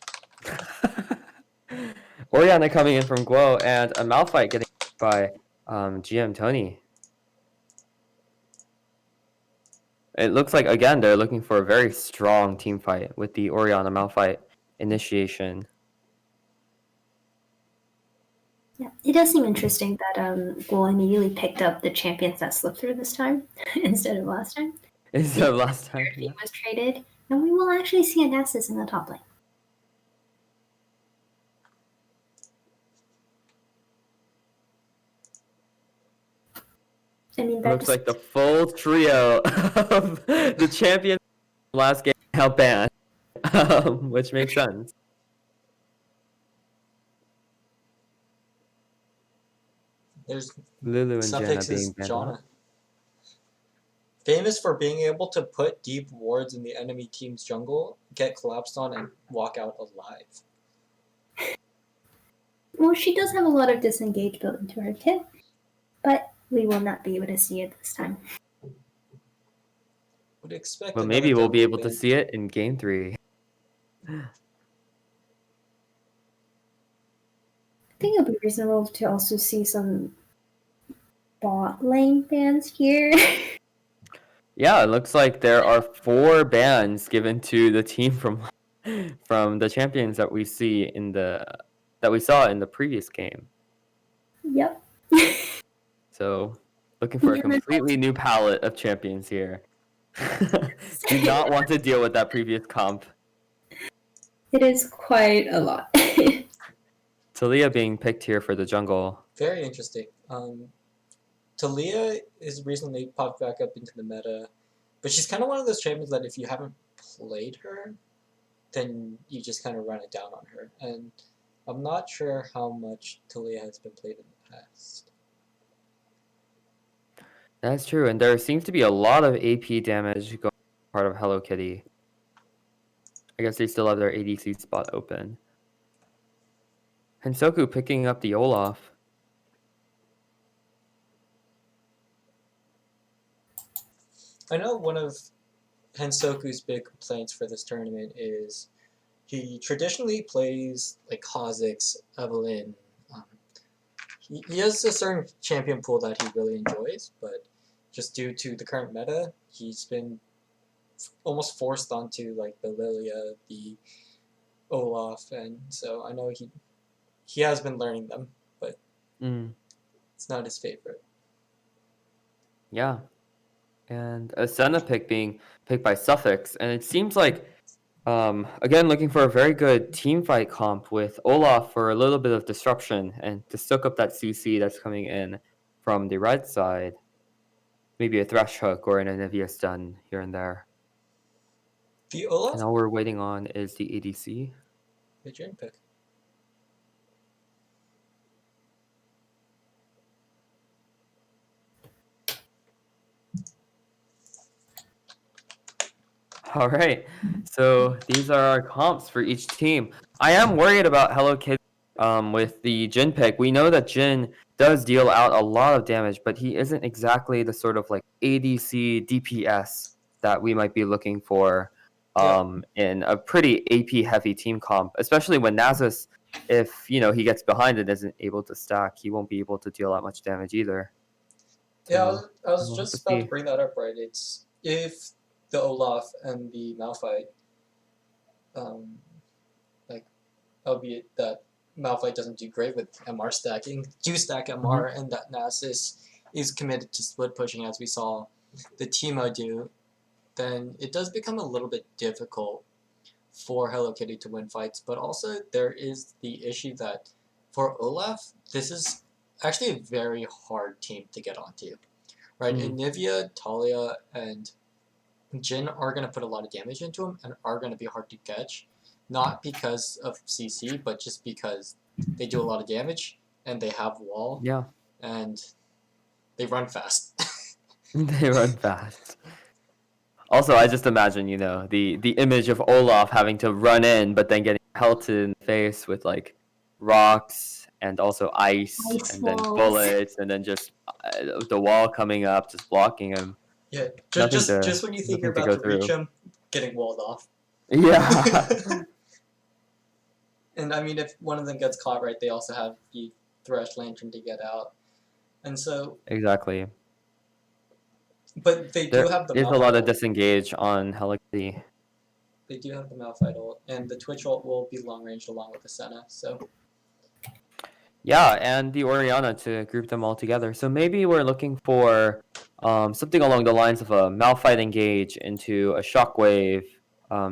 Oriana coming in from Guo, and a Malphite getting by GM Tony. It looks like, again, they're looking for a very strong team fight with the Oriana Malphite initiation. Yeah, it does seem interesting that Guo immediately picked up the champions that slipped through this time instead of last time. Instead of last time, He was traded, and we will actually see a Nasus in the top lane. I mean, It that looks like the full trio of the champions last game now banned, which makes sense. There's Lulu and Jenna suffix being is banned. Jonna. Famous for being able to put deep wards in the enemy team's jungle, get collapsed on, and walk out alive. Well, she does have a lot of disengage built into her kit, but we will not be able to see it this time. Would expect. But another maybe we'll be jungle able to ban. see it in Game 3. I think it'll be reasonable to also see some bot lane bans here. Yeah, it looks like there are 4 bans given to the team from the champions that we saw in the previous game. Yep. So, looking for a completely new palette of champions here. Do not want to deal with that previous comp. It is quite a lot. Talia being picked here for the jungle. Very interesting. Talia is recently popped back up into the meta, but she's kind of one of those champions that if you haven't played her, then you just kind of run it down on her. And I'm not sure how much Talia has been played in the past. That's true, and there seems to be a lot of AP damage going part of Hello Kitty. I guess they still have their ADC spot open. Hensoku picking up the Olaf. I know one of Hensoku's big complaints for this tournament is he traditionally plays like Kha'Zix, Evelynn. He has a certain champion pool that he really enjoys, but just due to the current meta, he's been almost forced onto like the Lilia, the Olaf, and so I know he has been learning them, but it's not his favorite. Yeah. And a Senna pick being picked by Suffix, and it seems like, again, looking for a very good team fight comp with Olaf for a little bit of disruption and to soak up that CC that's coming in from the right side. Maybe a Thresh Hook or an Anivia stun here and there. The Olaf? And all we're waiting on is the ADC. The Jane pick. All right, so these are our comps for each team. I am worried about Hello Kitty with the Jin pick. We know that Jin does deal out a lot of damage, but he isn't exactly the sort of like ADC DPS that we might be looking for in a pretty AP heavy team comp, especially when Nasus, if he gets behind and isn't able to stack, he won't be able to deal that much damage either. Yeah, So I was we'll have to just about to see. bring that up, right? It's if the Olaf and the Malphite, like, albeit that Malphite doesn't do great with MR stacking, do stack MR, and that Nasus is committed to split pushing, as we saw the Teemo do, then it does become a little bit difficult for Hello Kitty to win fights. But also, there is the issue that for Olaf, this is actually a very hard team to get onto. Right, Anivia, Talia, and Jin are going to put a lot of damage into him and are going to be hard to catch. Not because of CC, but just because they do a lot of damage and they have wall Yeah, and they run fast. they run fast. Also, I just imagine, the image of Olaf having to run in, but then getting pelted in the face with like rocks and also ice Ice and then walls. bullets and then just the wall coming up, just blocking him. Yeah, Nothing just when you think you're nothing about go to reach through. him, getting walled off. Yeah, And I mean, if one of them gets caught, right, they also have the Thresh Lantern to get out. And so, exactly. but they do There have the is a lot Malphite of ult. disengage on Hello Kitty. They do have the Malphite ult, and the Twitch ult will be long range along with the Senna. So Yeah, and the Oriana to group them all together. So maybe we're looking for something along the lines of a Malphite engage into a Shockwave,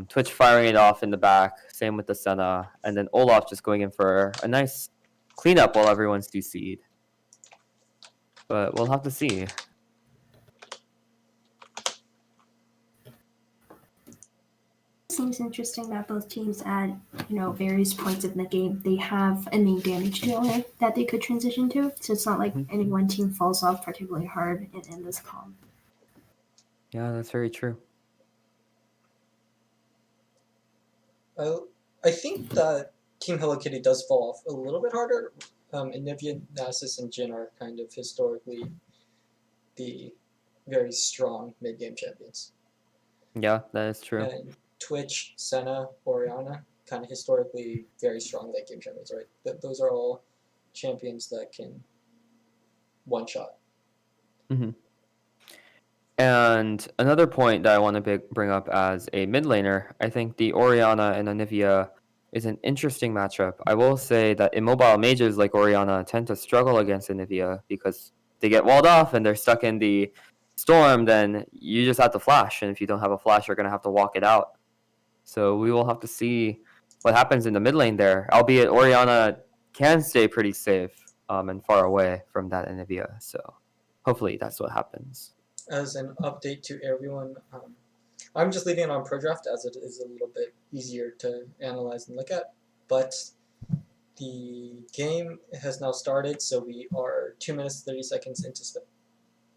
Twitch firing it off in the back, same with the Senna, and then Olaf just going in for a nice cleanup while everyone's DC'd. But we'll have to see. Seems interesting that both teams at various points in the game they have a main damage dealer that they could transition to, so it's not like any one team falls off particularly hard in this comp. Yeah, that's very true. I think that Team Hello Kitty does fall off a little bit harder. Anivia, Nasus, and Jin are kind of historically the very strong mid game champions. Yeah, that is true. And Twitch, Senna, Oriana, kind of historically very strong late game champions, right? Those are all champions that can one shot. And another point that I want to bring up as a mid laner, I think the Oriana and Anivia is an interesting matchup. I will say that immobile mages like Oriana tend to struggle against Anivia because they get walled off and they're stuck in the storm, then you just have to flash. And if you don't have a flash, you're going to have to walk it out. So we will have to see what happens in the mid lane there, albeit Oriana can stay pretty safe and far away from that Anivia. So hopefully that's what happens. As an update to everyone, I'm just leaving it on ProDraft as it is a little bit easier to analyze and look at. But the game has now started, so we are 2 minutes 30 seconds into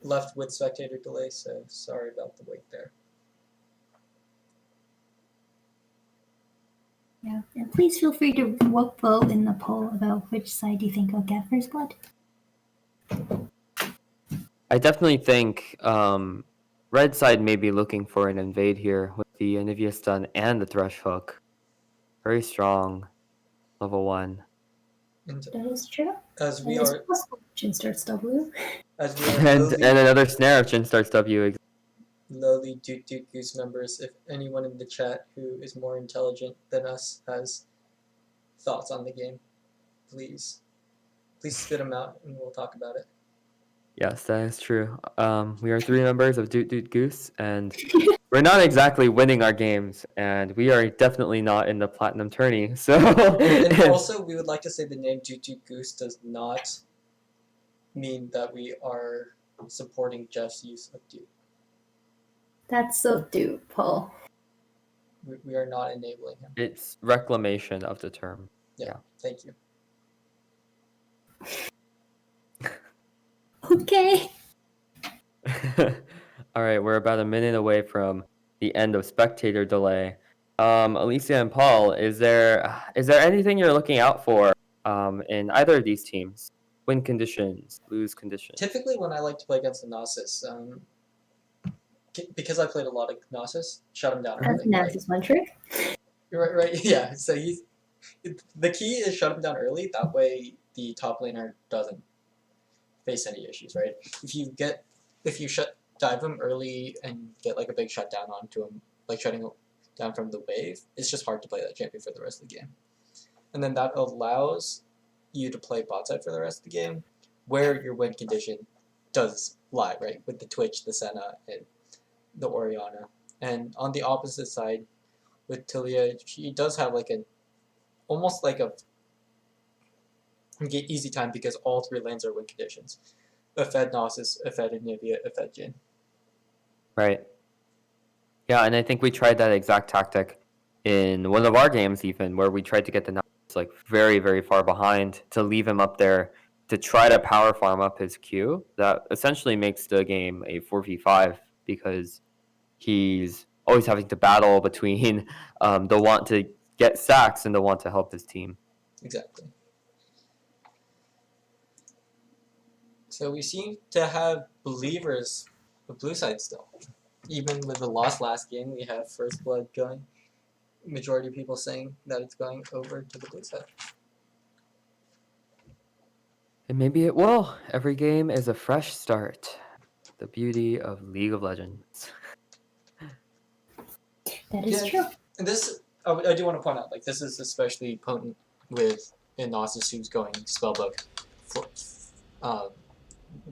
left with spectator delay. So sorry about the wait there. Yeah, and please feel free to vote in the poll about which side you think will get first blood. I definitely think red side may be looking for an invade here with the Anivia stun and the Thresh hook. Very strong, level 1. And That is true. as we It is are, possible Jin starts W. as we are And lowly, another snare if Jin starts W. lowly Doot Doot Goose members, if anyone in the chat who is more intelligent than us has thoughts on the game, please spit them out and we'll talk about it. Yes, that is true. We are 3 members of Doot Doot Goose, and we're not exactly winning our games, and we are definitely not in the Platinum Tourney. So, And also, we would like to say the name Doot Doot Goose does not mean that we are supporting Jeff's use of Doot. That's so dude, Paul. We are not enabling him. it's reclamation of the term. Yeah. Thank you. Okay. All right, we're about a minute away from the end of spectator delay. Alicia and Paul, is there anything you're looking out for in either of these teams? Win conditions, lose conditions. Typically, when I like to play against the Gnosis, because I played a lot of Gnosis, shut him down That's early. Like, Nasus one trick. right, yeah. So the key is shut him down early. That way, the top laner doesn't face any issues, right? If you dive him early and get like a big shutdown onto him, like shutting him down from the wave, it's just hard to play that champion for the rest of the game. And then that allows you to play bot side for the rest of the game, where your win condition does lie, right? With the Twitch, the Senna, and the Orianna. And on the opposite side, with Tilia, she does have like almost like a easy time because all 3 lanes are win conditions. A Fed Gnosis, a Fed Anivia, a Fed Jhin. Right. Yeah, and I think we tried that exact tactic in one of our games even, where we tried to get the Nexus like very, very far behind to leave him up there to try to power farm up his Q. That essentially makes the game a 4v5 because he's always having to battle between the want to get sacks and the want to help his team. Exactly. So we seem to have believers of blue side still. Even with the loss last game, we have first blood going. Majority of people saying that it's going over to the blue side. And maybe it will. Every game is a fresh start. The beauty of League of Legends. That is Yeah. true. And this, I do want to point out, like this is especially potent with Gnosis who's going spellbook,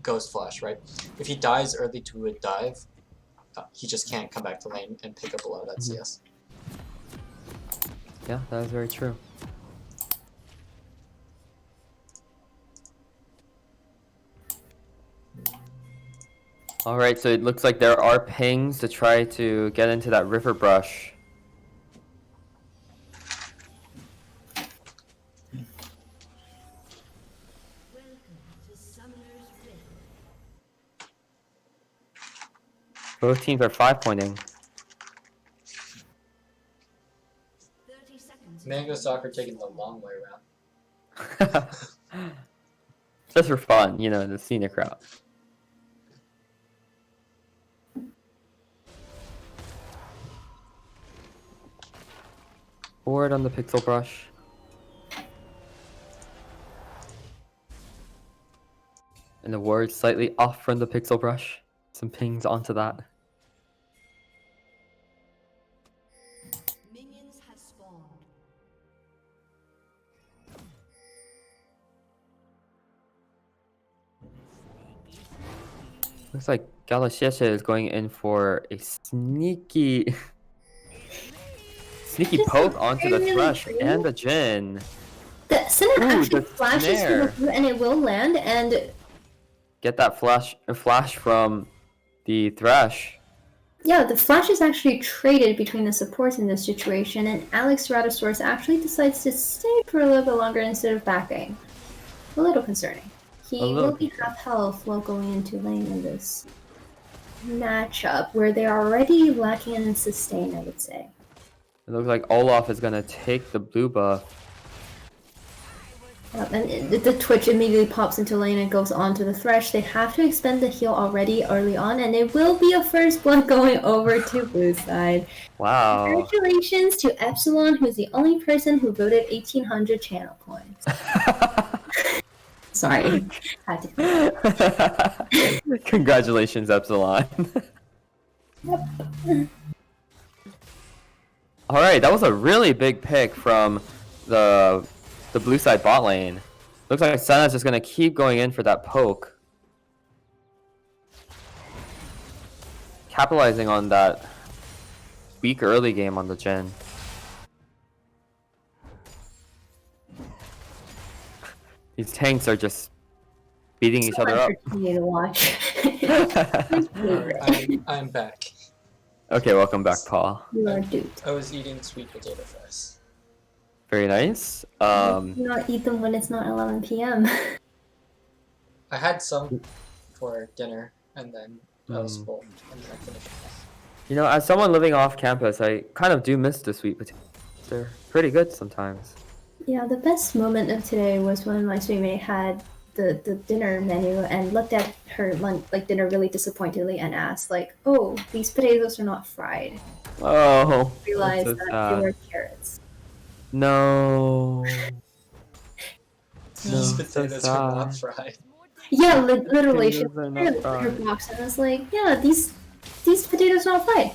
Ghost Flash, right? If he dies early to a dive, he just can't come back to lane and pick up a lot of that CS. Yeah, that is very true. All right, so it looks like there are pings to try to get into that river brush. Both teams are 5-pointing. Mango Soccer taking the long way around. Just for fun, you know, the scenic route. Forward on the pixel brush. And the ward slightly off from the pixel brush. Some pings onto that. Minions have spawned. Looks like Galashesha is going in for a sneaky Just poke onto the really Thresh true. and the Jhin. The Senna Ooh, actually the flashes from snare. the blue and it will land, and Get that flash from the Thresh. yeah, the flash is actually traded between the supports in this situation, and Alex Ratosaurus actually decides to stay for a little bit longer instead of backing. A little concerning. He little will be half health while going into lane in this matchup, where they are already lacking in sustain, I would say. It looks like Olaf is gonna take the blue buff. And the Twitch immediately pops into lane and goes on to the Thresh. They have to expend the heal already early on, and it will be a first blood going over to blue side. Wow. Congratulations to Epsilon, who's the only person who voted 1,800 channel points. Sorry. Had to. Congratulations, Epsilon. Alright, that was a really big pick from the blue side bot lane. Looks like Senna's just gonna keep going in for that poke. Capitalizing on that weak early game on the Jhin. These tanks are just beating each other up. To watch. I'm back. Okay, welcome back, Paul. You are dude. I was eating sweet potato fries. Very nice. Do not eat them when it's not 11 p.m. I had some for dinner, and then I was full, and then I finished. You know, as someone living off campus, I kind of do miss the sweet potatoes. They're pretty good sometimes. Yeah, the best moment of today was when my sweetmate had the dinner menu and looked at her lunch, like dinner really disappointedly and asked like, "Oh, these potatoes are not fried." Oh, that's Realized so that they sad. were carrots. No. These No, so potatoes are not sad. fried. Yeah, literally, she Potatoes are looked not at her fried. box and was like, "Yeah, these potatoes are not fried."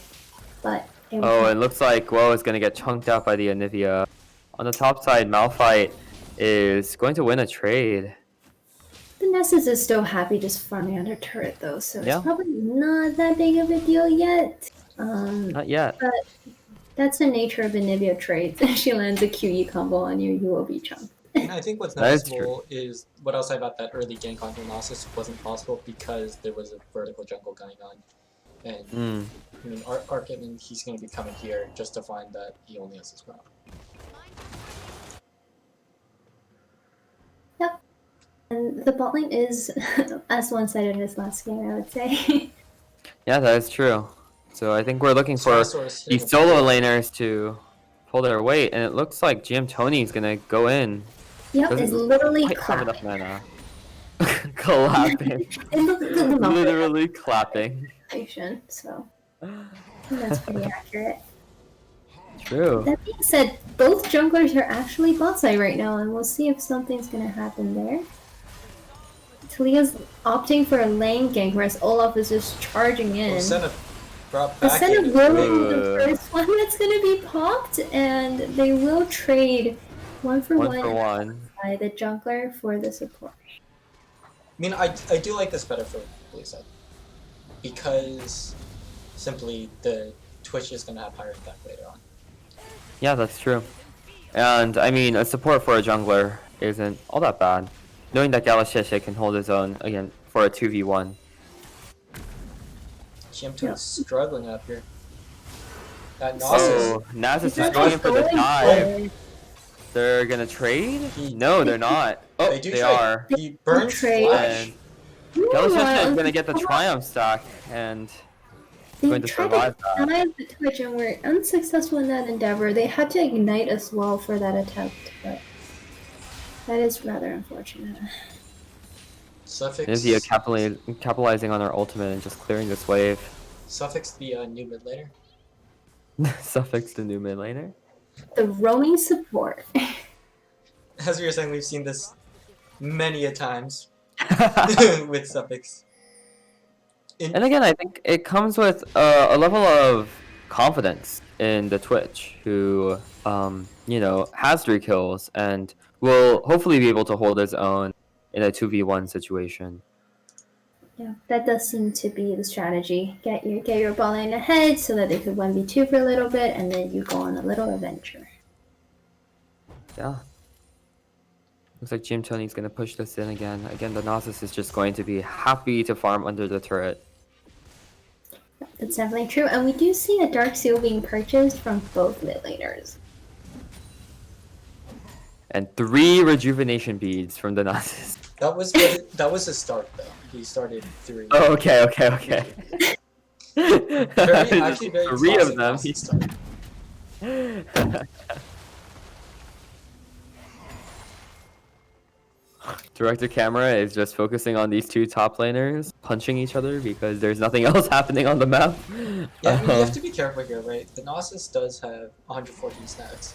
But they were Oh, fried. it looks like Guo is gonna get chunked out by the Anivia. On the top side, Malphite is going to win a trade. The Nessus is still happy just farming under turret though, so it's Yeah. probably not that big of a deal yet. Not yet. But that's the nature of Anivia trades. She lands a QE combo on you, you will be chunked. And I think what's That is true. noticeable is what I'll say about that early gank on Gnosis wasn't possible because there was a vertical jungle going on. And I mean, Arkin, he's going to be coming here just to find that he only has his crown. Yep. And the bot lane is as one-sided as last game, I would say. Yeah, that is true. So I think we're looking for Spinosaurus hitting these a solo big- laners to pull their weight, and it looks like GM Tony's gonna go in. Yep, Doesn't it's literally quite have enough clapping. mana. Clapping. And the Literally clapping. Malphite, so that's pretty accurate. True. That being said, both junglers are actually bot side right now, and we'll see if something's gonna happen there. Talia's opting for a lane gank, whereas Olaf is just charging in. Well, Senna brought The back Senna in will great- be the first one that's gonna be popped, and they will trade one for One for one. by the jungler for the support. I mean, I do like this better for blue side. Because simply the Twitch is going to have higher impact later on. Yeah, that's true. And I mean, a support for a jungler isn't all that bad. Knowing that Galasheshe can hold his own again for a 2v1. GM2 is struggling up here. That Gnosis. Oh, Naz is He's just not going for the going dive. for- They're gonna trade? He- No, they're not. Oh, They do they trade. are. He burns trade. Flash. And Galasheshe is Ooh, gonna get the Triumph stack, and They going to tried survive to that. dive the Twitch and were unsuccessful in that endeavor. They had to ignite as well for that attempt, but that is rather unfortunate. Suffix. Nivea capitalizing on our ultimate and just clearing this wave. Suffix the new mid laner. Suffix the new mid laner. The roaming support. As we were saying, we've seen this many a times with Suffix. And again, I think it comes with a level of confidence in the Twitch, who, you know, has 3 kills and will hopefully be able to hold his own in a 2v1 situation. Yeah, that does seem to be the strategy. Get your ball line ahead so that they could 1v2 for a little bit, and then you go on a little adventure. Yeah. Looks like Jim Tony's going to push this in again. Again, the Gnosis is just going to be happy to farm under the turret. That's definitely true, and we do see a Dark Seal being purchased from both mid laners. And 3 rejuvenation beads from the Gnosis. That was his start though. He started 3. Oh, okay. Actually very 3 of classic them. Gnosis start. Director camera is just focusing on these 2 top laners punching each other because there's nothing else happening on the map. Yeah, I mean, you have to be careful here, right? The Gnosis does have 114 stacks.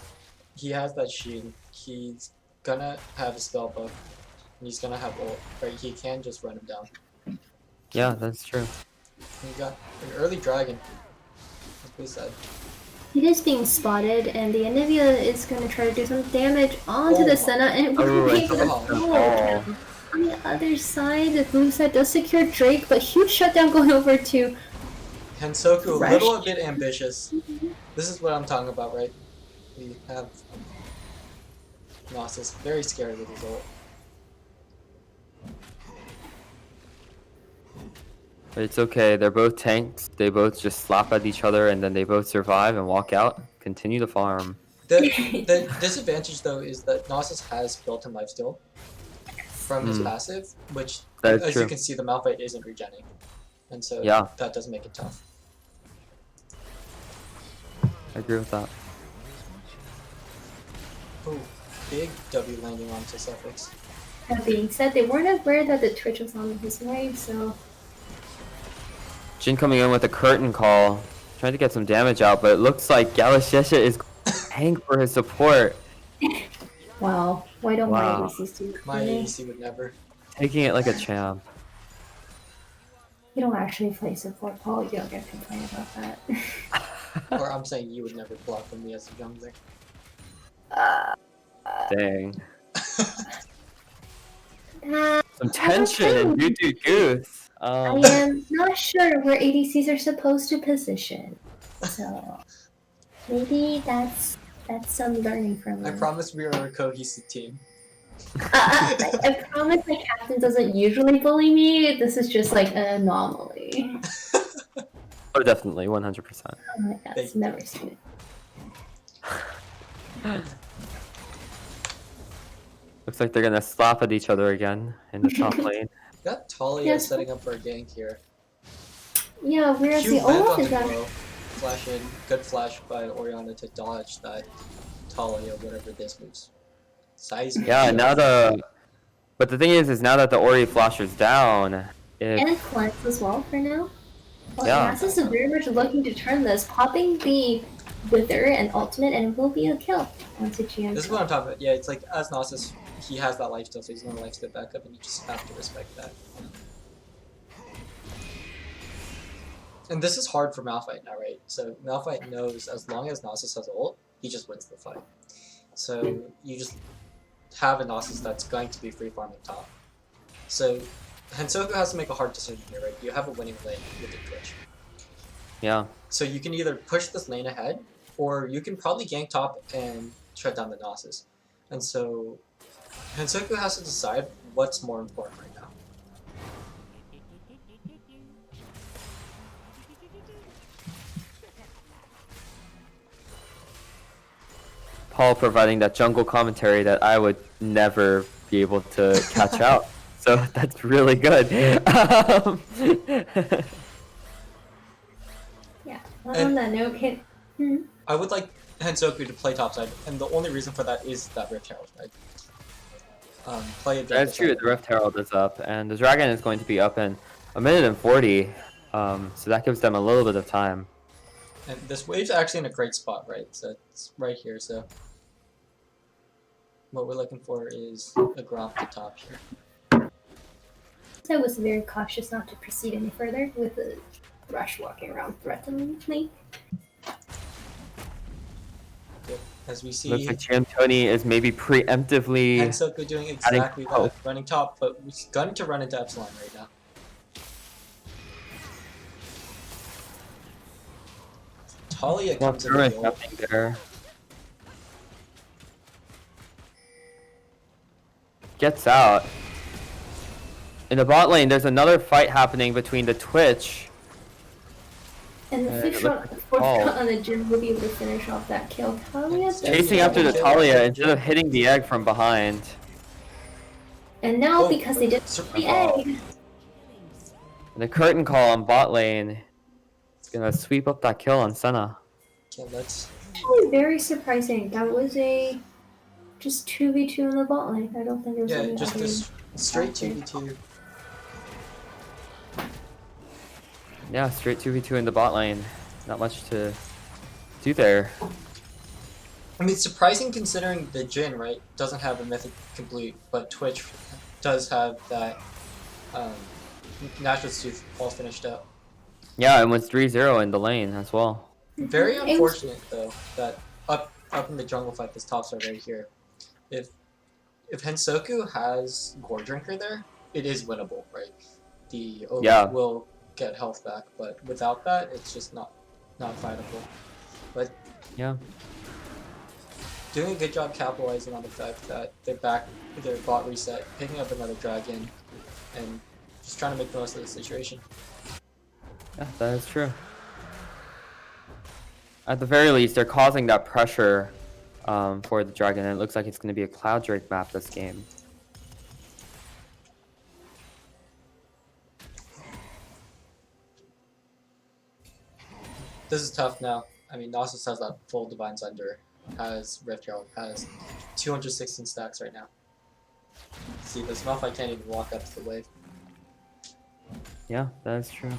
He has that shield. He's gonna have a spell buff. And he's gonna have ult, right? He can just run him down. Yeah, that's true. And you got an early dragon. Like we said. It is being spotted, and the Anivia is going to try to do some damage onto Oh the my- Senna, and it Oh, will be it's a a ball. ball. On the other side, the blue side does secure Drake, but huge shutdown going over to Hensoku, a Rush. little bit ambitious. This is what I'm talking about, right? We have Gnosis very scared with his ult. But it's okay, they're both tanks. They both just slap at each other and then they both survive and walk out. Continue to farm. The disadvantage though is that Gnosis has built-in lifesteal from his passive, which That is as true. you can see the Malphite isn't regenning. And so Yeah. that does make it tough. I agree with that. Ooh, big W landing onto Suffix. That being said, they weren't aware that the Twitch was on his way, so Jin coming in with a curtain call, trying to get some damage out, but it looks like Galashesha is paying for his support. wow. Why don't my Wow. ADCs do that My for me? ADC would never. Taking it like a champ. You don't actually play support, Paul. You don't get to complain about that. Or I'm saying you would never block from me as a jungler. Dang. Uh, Some tension in Doo Doo Goose. I am not sure where ADCs are supposed to position, so maybe that's some learning from me. I promise we are a cohesive team. I promise my captain doesn't usually bully me. This is just like an anomaly. Oh, definitely, 100%. Oh my god, I've never seen it. Looks like they're gonna slap at each other again in the top lane. That Talia Yes. setting up for a gank here. Yeah, whereas Huge the land Olaf on is the actually. glow. Flash in. Good flash by Oriana to dodge that Talia, whatever this moves. Seismic. Yeah, but the thing is now that the Ori flasher's down, And cleanse as well for now. Well, Yeah. Nasus is very much looking to turn this, popping the Wither and ultimate, and it will be a kill onto GM. This is what I'm talking about. Yeah, it's like as Nasus, he has that lifesteal, so he's gonna lifesteal back up, and you just have to respect that. And this is hard for Malphite now, right? So Malphite knows as long as Nasus has ult, he just wins the fight. So you just have a Nasus that's going to be free farming top. So Hansoku has to make a hard decision here, right? You have a winning lane with the Twitch. yeah. So you can either push this lane ahead, or you can probably gank top and shut down the Nasus. And so Hansoku has to decide what's more important right now. Paul providing that jungle commentary that I would never be able to catch out. So that's really good. Yeah. On that note, I would like Hansoku to play topside, and the only reason for that is that Rift Herald, right? Play a That's true, side. the Rift Herald is up, and the Dragon is going to be up in 1:40. So that gives them a little bit of time. And this wave's actually in a great spot, right? So it's right here, so what we're looking for is a Gromp to top here. I was very cautious not to proceed any further with the Rush walking around threateningly. Yep. As we see, Looks like GM Tony is maybe preemptively. Hansoku doing exactly adding that, running top, but he's going to run into Epsilon right now. Talia Well, comes in there the is ult. nothing there. Gets out. In the bot lane, there's another fight happening between the Twitch. And the it fifth looks shot, like fourth Paul. shot on the gym will be able to finish off that kill. Talia It's Chasing after the Talia instead of hitting the egg from behind. And now, Oh, because they did Sur- the egg, And the curtain call on bot lane is gonna sweep up that kill on Senna. Okay, let's. actually very surprising. That was a just 2v2 in the bot lane. I don't think there was Yeah, any just other. a straight 2v2. Yeah, straight 2v2 in the bot lane. Not much to do there. I mean, it's surprising considering the Jhin, right, doesn't have a mythic complete, but Twitch does have that Natural Tooth all finished up. Yeah, and was 3-0 in the lane as well. Very It was- unfortunate though that up in the jungle fight, this top side right here, if Hensoku has Gore Drinker there, it is winnable, right? The Olaf Yeah. will get health back, but without that, it's just not fightable. But Yeah. doing a good job capitalizing on the fact that they're back, their bot reset, picking up another dragon, and just trying to make the most of the situation. Yeah, that is true. At the very least, they're causing that pressure for the dragon, and it looks like it's going to be a Cloud Drake map this game. This is tough now. I mean, Nasus has that full Divine Sunder, has Rift Herald, has 216 stacks right now. see this. Malphite can't even walk up to the wave. Yeah, that is true.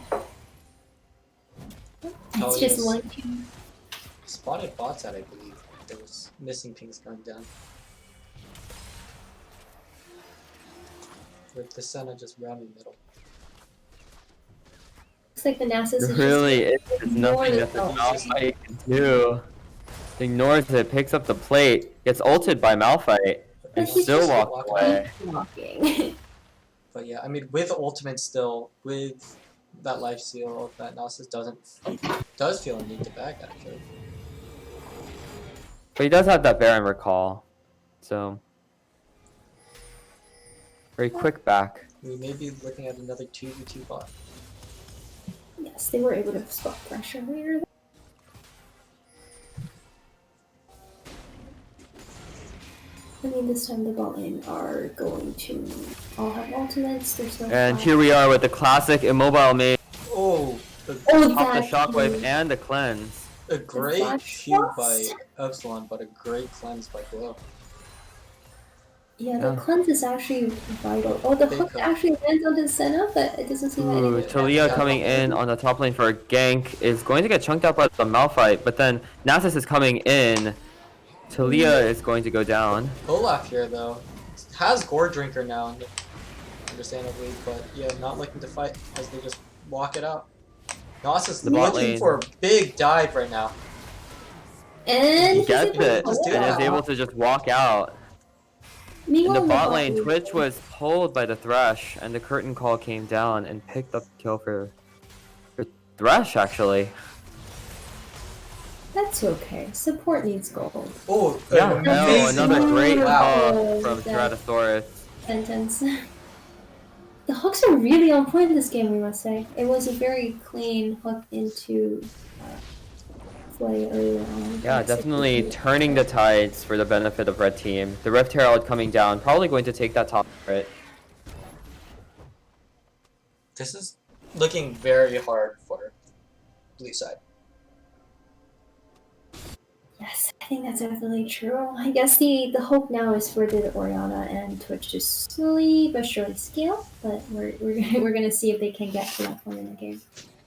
It's just one team. Spotted bot side, I believe. There was missing pings going down. With the Senna just rounding middle. Looks like the NASA's Really, it's ignore nothing the that the ult. Malphite can do. Ignores it, picks up the plate, gets ulted by Malphite, But and he's still just walks away. walking. But yeah, I mean, with ultimate still, with that life steal, that Nasus does feel a need to back actually. But he does have that Baron recall, so very quick back. We may be looking at another 2v2 bot. Yes, they were able to spot pressure later. I mean, this time the bot lane are going to all have ultimates. There's no And fight. here we are with the classic immobile made Oh, Oh, pop the that shockwave dude. and the cleanse. a great flash shield by burst. Epsilon, but a great cleanse by Glow. Yeah, the Yeah. cleanse is actually vital. Oh, the Big hook hook. actually lands on the Senna, but it doesn't seem like Ooh, anyone. Talia coming in on the top lane for a gank is going to get chunked out by the Malphite, but then Nasus is coming in. Talia is going to go down. Olaf here though has Gore Drinker now, understandably, but yeah, not looking to fight as they just walk it out. Nasus The bot looking lane. for a big dive right now. And He he's gets able it to Just do and that. is able to just walk out. In Meanwhile, the bot lane, Twitch was pulled by the Thresh, and the curtain call came down and picked up the kill for Thresh, actually. That's okay. Support needs gold. Oh, Yeah, an no, amazing another great wow. call from That- Ceratosaurus. Sentence. The hooks are really on point in this game, we must say. It was a very clean hook into play earlier on. Yeah, definitely turning the tides for the benefit of Red Team. The Rift Herald coming down, probably going to take that top right. This is looking very hard for blue side. Yes, I think that's definitely true. I guess the hope now is for the Oriana and Twitch to slowly but surely scale, but we're gonna see if they can get to that point in the game.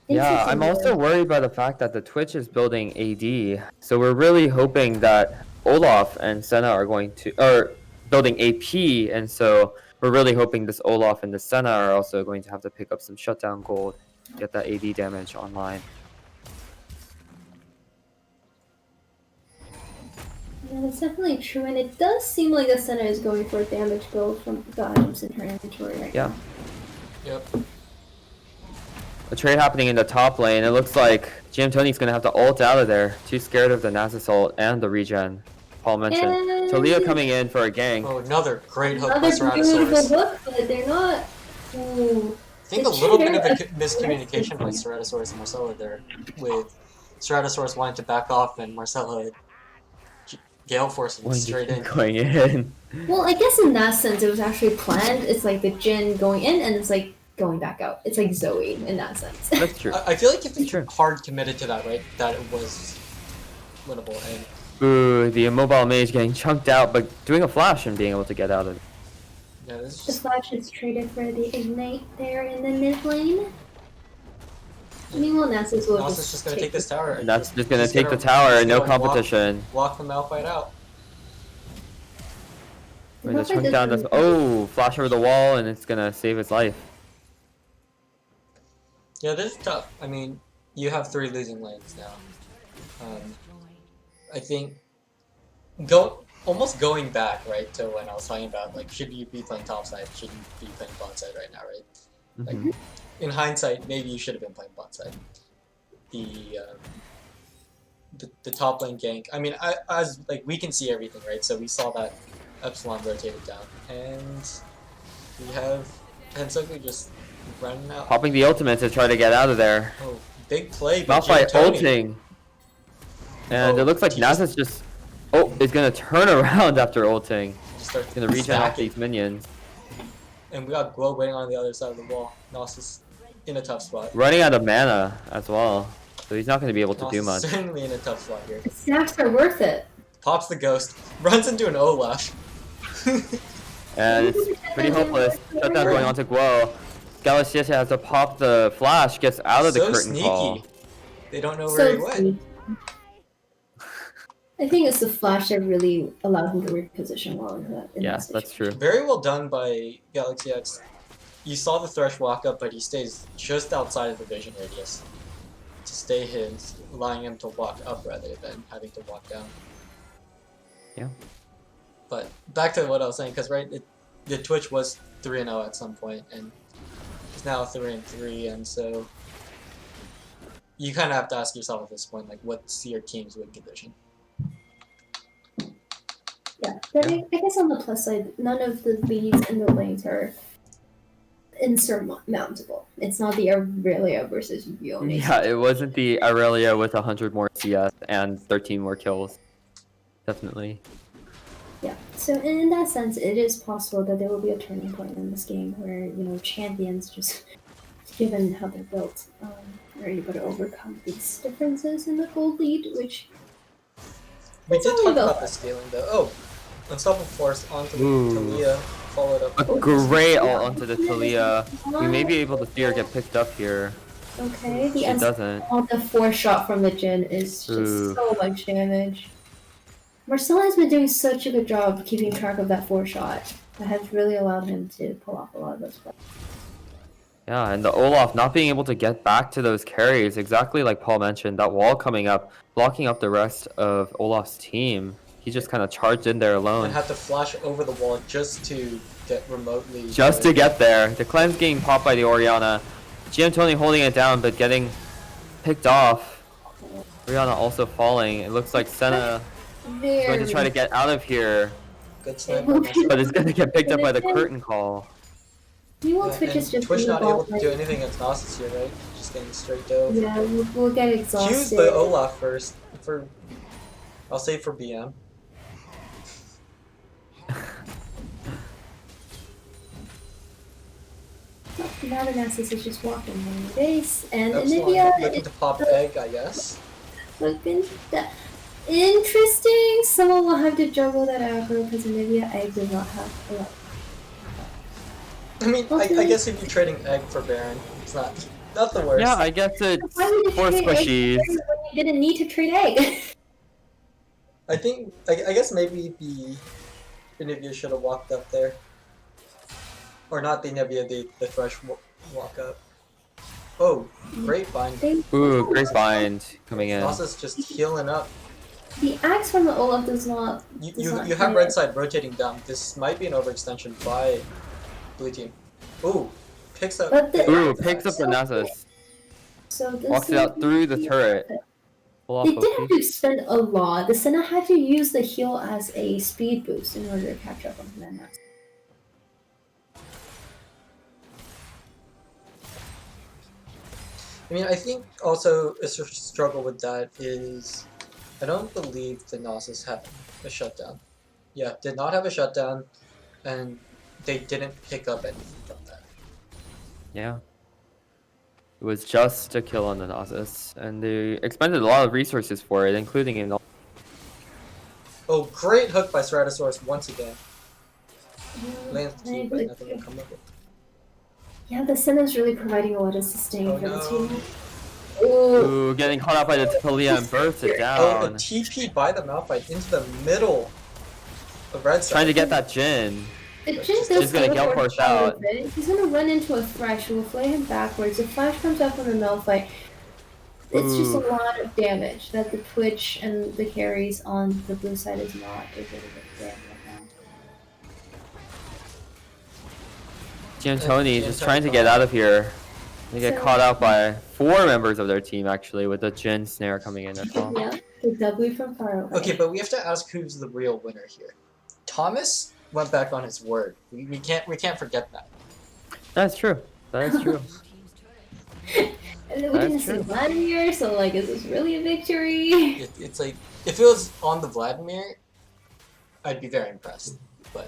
Yeah, I'm Interesting. also worried by the fact that the Twitch is building AD. So we're really hoping that Olaf and Senna are going to, or building AP, and so we're really hoping this Olaf and the Senna are also going to have to pick up some shutdown gold, get that AD damage online. Yeah, that's definitely true, and it does seem like the Senna is going for a damage build from the items in her inventory right Yeah. now. Yep. A trade happening in the top lane. It looks like GM Tony's going to have to ult out of there. Too scared of the Nasus ult and the regen. Paul mentioned. And Talia coming in for a gank. Oh, another great hook by another beautiful Ceratosaurus. hook, but they're not. Ooh. I think a little bit of a miscommunication by Ceratosaurus and Marcella there, with Ceratosaurus wanting to back off and Marcella Gale forcing straight in. Going in. Well, I guess in that sense, it was actually planned. It's like the Jin going in, and it's like going back out. It's like Zoe in that sense. That's true. I feel like if they Sure. hard committed to that, right, that it was winnable. And Ooh, the immobile mage getting chunked out, but doing a flash and being able to get out of it. yeah, this is The just Flash is traded for the Ignite there in the mid lane. Meanwhile, Nasus will Nasus just gonna take this tower. And that's just going to He's take the gonna- tower, he's no gonna walk- competition. Walk the Malphite out. We're going to chunk down this. Oh, flash over the wall, and it's going to save his life. Yeah, this is tough. I mean, you have 3 losing lanes now. I think almost going back, right, to when I was talking about, like, should you be playing topside, should you be playing bot-side right now, right? Mhm. In hindsight, maybe you should have been playing bot-side. The top lane gank. I mean, as like we can see everything, right? So we saw that Epsilon rotated down, and we have Hensoku just running out. Popping the ultimate to try to get out of there. Oh, big play by Malphite Tony. ulting. And Oh, it looks like he just- Nasus just... Oh, is going to turn around after ulting. Just start He's going to regen off stacking. these minions. And we got Glow waiting on the other side of the wall. Nasus in a tough spot. Running out of mana as well. So he's not going to be able to do Nasus much. certainly in a tough spot here. Stacks are worth it. Pops the ghost, runs into an Olaf. And it's pretty hopeless. Shutdown going on to Guo. Galaxy has to pop the flash, gets out of the So curtain sneaky. call. They don't know where he went. sneaky. I think it's the flash that really allowed him to reposition well in that. Yeah, that that's true. Very well done by Galaxy X. You saw the Thresh walk up, but he stays just outside of the vision radius to stay his, allowing him to walk up rather than having to walk down. Yeah. But back to what I was saying, because the Twitch was 3-0 at some point, and it's now 3-3, and so you kind of have to ask yourself at this point, like, what's your team's win condition? Yeah, but I guess on the plus side, none of the leads and the lanes are insurmountable. It's not the Aurelia versus Yone. Yeah, it wasn't the Aurelia with 100 more CS and 13 more kills. Definitely. Yeah, so in that sense, it is possible that there will be a turning point in this game where, champions, just given how they're built, are able to overcome these differences in the gold lead, which... We It's did only talk about about the scaling, though. Oh, Unstoppable Force onto Talia, followed up. A great ult onto the Talia. We may be able to see her get picked up here. Okay, the She doesn't. on the 4-shot from the Jhin is just Ooh. so much damage. Marcelo has been doing such a good job keeping track of that 4-shot. That has really allowed him to pull off a lot of those plays. Yeah, and the Olaf not being able to get back to those carries, exactly like Paul mentioned, that wall coming up, blocking up the rest of Olaf's team. He just kind of charged in there alone. And had to flash over the wall just to get remotely... Just to get there. The cleanse getting popped by the Orianna. GM Tony holding it down, but getting picked off. Orianna also falling. It looks like Senna is going to try to get out of here, Good sniper. but it's going to get picked up by the curtain call. Meanwhile, Twitch is just Twitch not being able to ball- do anything against Gnosis here, right? Just getting straight dove. Yeah, we'll get Choose exhausted. the Olaf first. I'll say for BM. Now the Nasus is just walking on the base, and Epsilon Olivia looking to pop egg, I guess. looking interesting. Someone will have to juggle that aggro because Olivia Egg does not have a lot. I mean, I guess if you're trading egg for Baron, it's not the worst. Yeah, I guess it's Why would you four trade Egg squishies. when you didn't need to trade Egg? I think, I guess maybe the Nivea should have walked up there. Or not the Nivea, the Thresh walk up. Oh, great bind. Ooh, great bind coming in. Gnosis just healing up. The axe from the Olaf does not. You have red side rotating down. This might be an overextension by blue team. Ooh, picks up. But the- Ooh, picks up the Nasus. So this Walks it out through the turret. Pull They off did have OP. to spend a lot. The Senna had to use the heal as a speed boost in order to catch up on the Nasus. I mean, I think also a struggle with that is I don't believe the Gnosis had a shutdown. Yeah, did not have a shutdown, and they didn't pick up anything from that. Yeah. It was just a kill on the Nasus, and they expended a lot of resources for it, including in. Oh, great hook by Stratosaurus once again. Lands the I key, but agree. nothing will come of it. Yeah, the Senna's really providing a lot of sustain Oh, for the no. team. Ooh. Ooh, getting caught out by the Talia and bursts it Oh, a down. TP by the Malphite into the middle of red side. Trying to get that Jhin. The Jhin Just does gonna teleport Gale Force out out. of it. He's gonna run into a Thresh who will flay him backwards. The flash comes up on the Malphite. It's just a Ooh. lot of damage that the Twitch and the carries on the blue side is not able to withstand right now. GM Tony just trying to get out of here. They get caught out by 4 members of their team, actually, with the Jhin snare coming in as well. Yeah, the W from far away. Okay, but we have to ask who's the real winner here. Thomas went back on his word. We can't forget that. That's true. That is true. And then we didn't That's see true. Vladimir, so like, is this really a victory? It's like if it was on the Vladimir, I'd be very impressed. But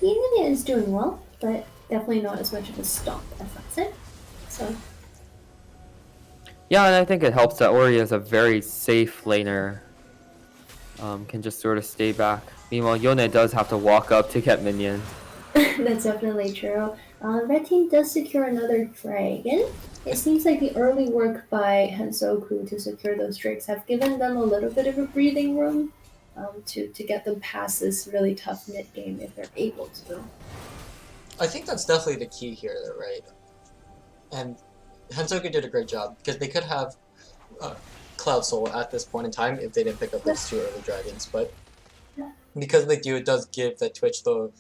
India is doing well, but definitely not as much of a stomp as that's it. So Yeah, and I think it helps that Ori is a very safe laner. Can just sort of stay back Meanwhile, Yone does have to walk up to get minions. That's definitely true. Red team does secure another dragon. It seems like the early work by Hansoku to secure those drakes have given them a little bit of a breathing room to get them past this really tough mid game if they're able to. I think that's definitely the key here, though, right? And Hansoku did a great job because they could have Cloud Soul at this point in time if they didn't pick up those 2 early dragons, but because they do, it does give the Twitch, the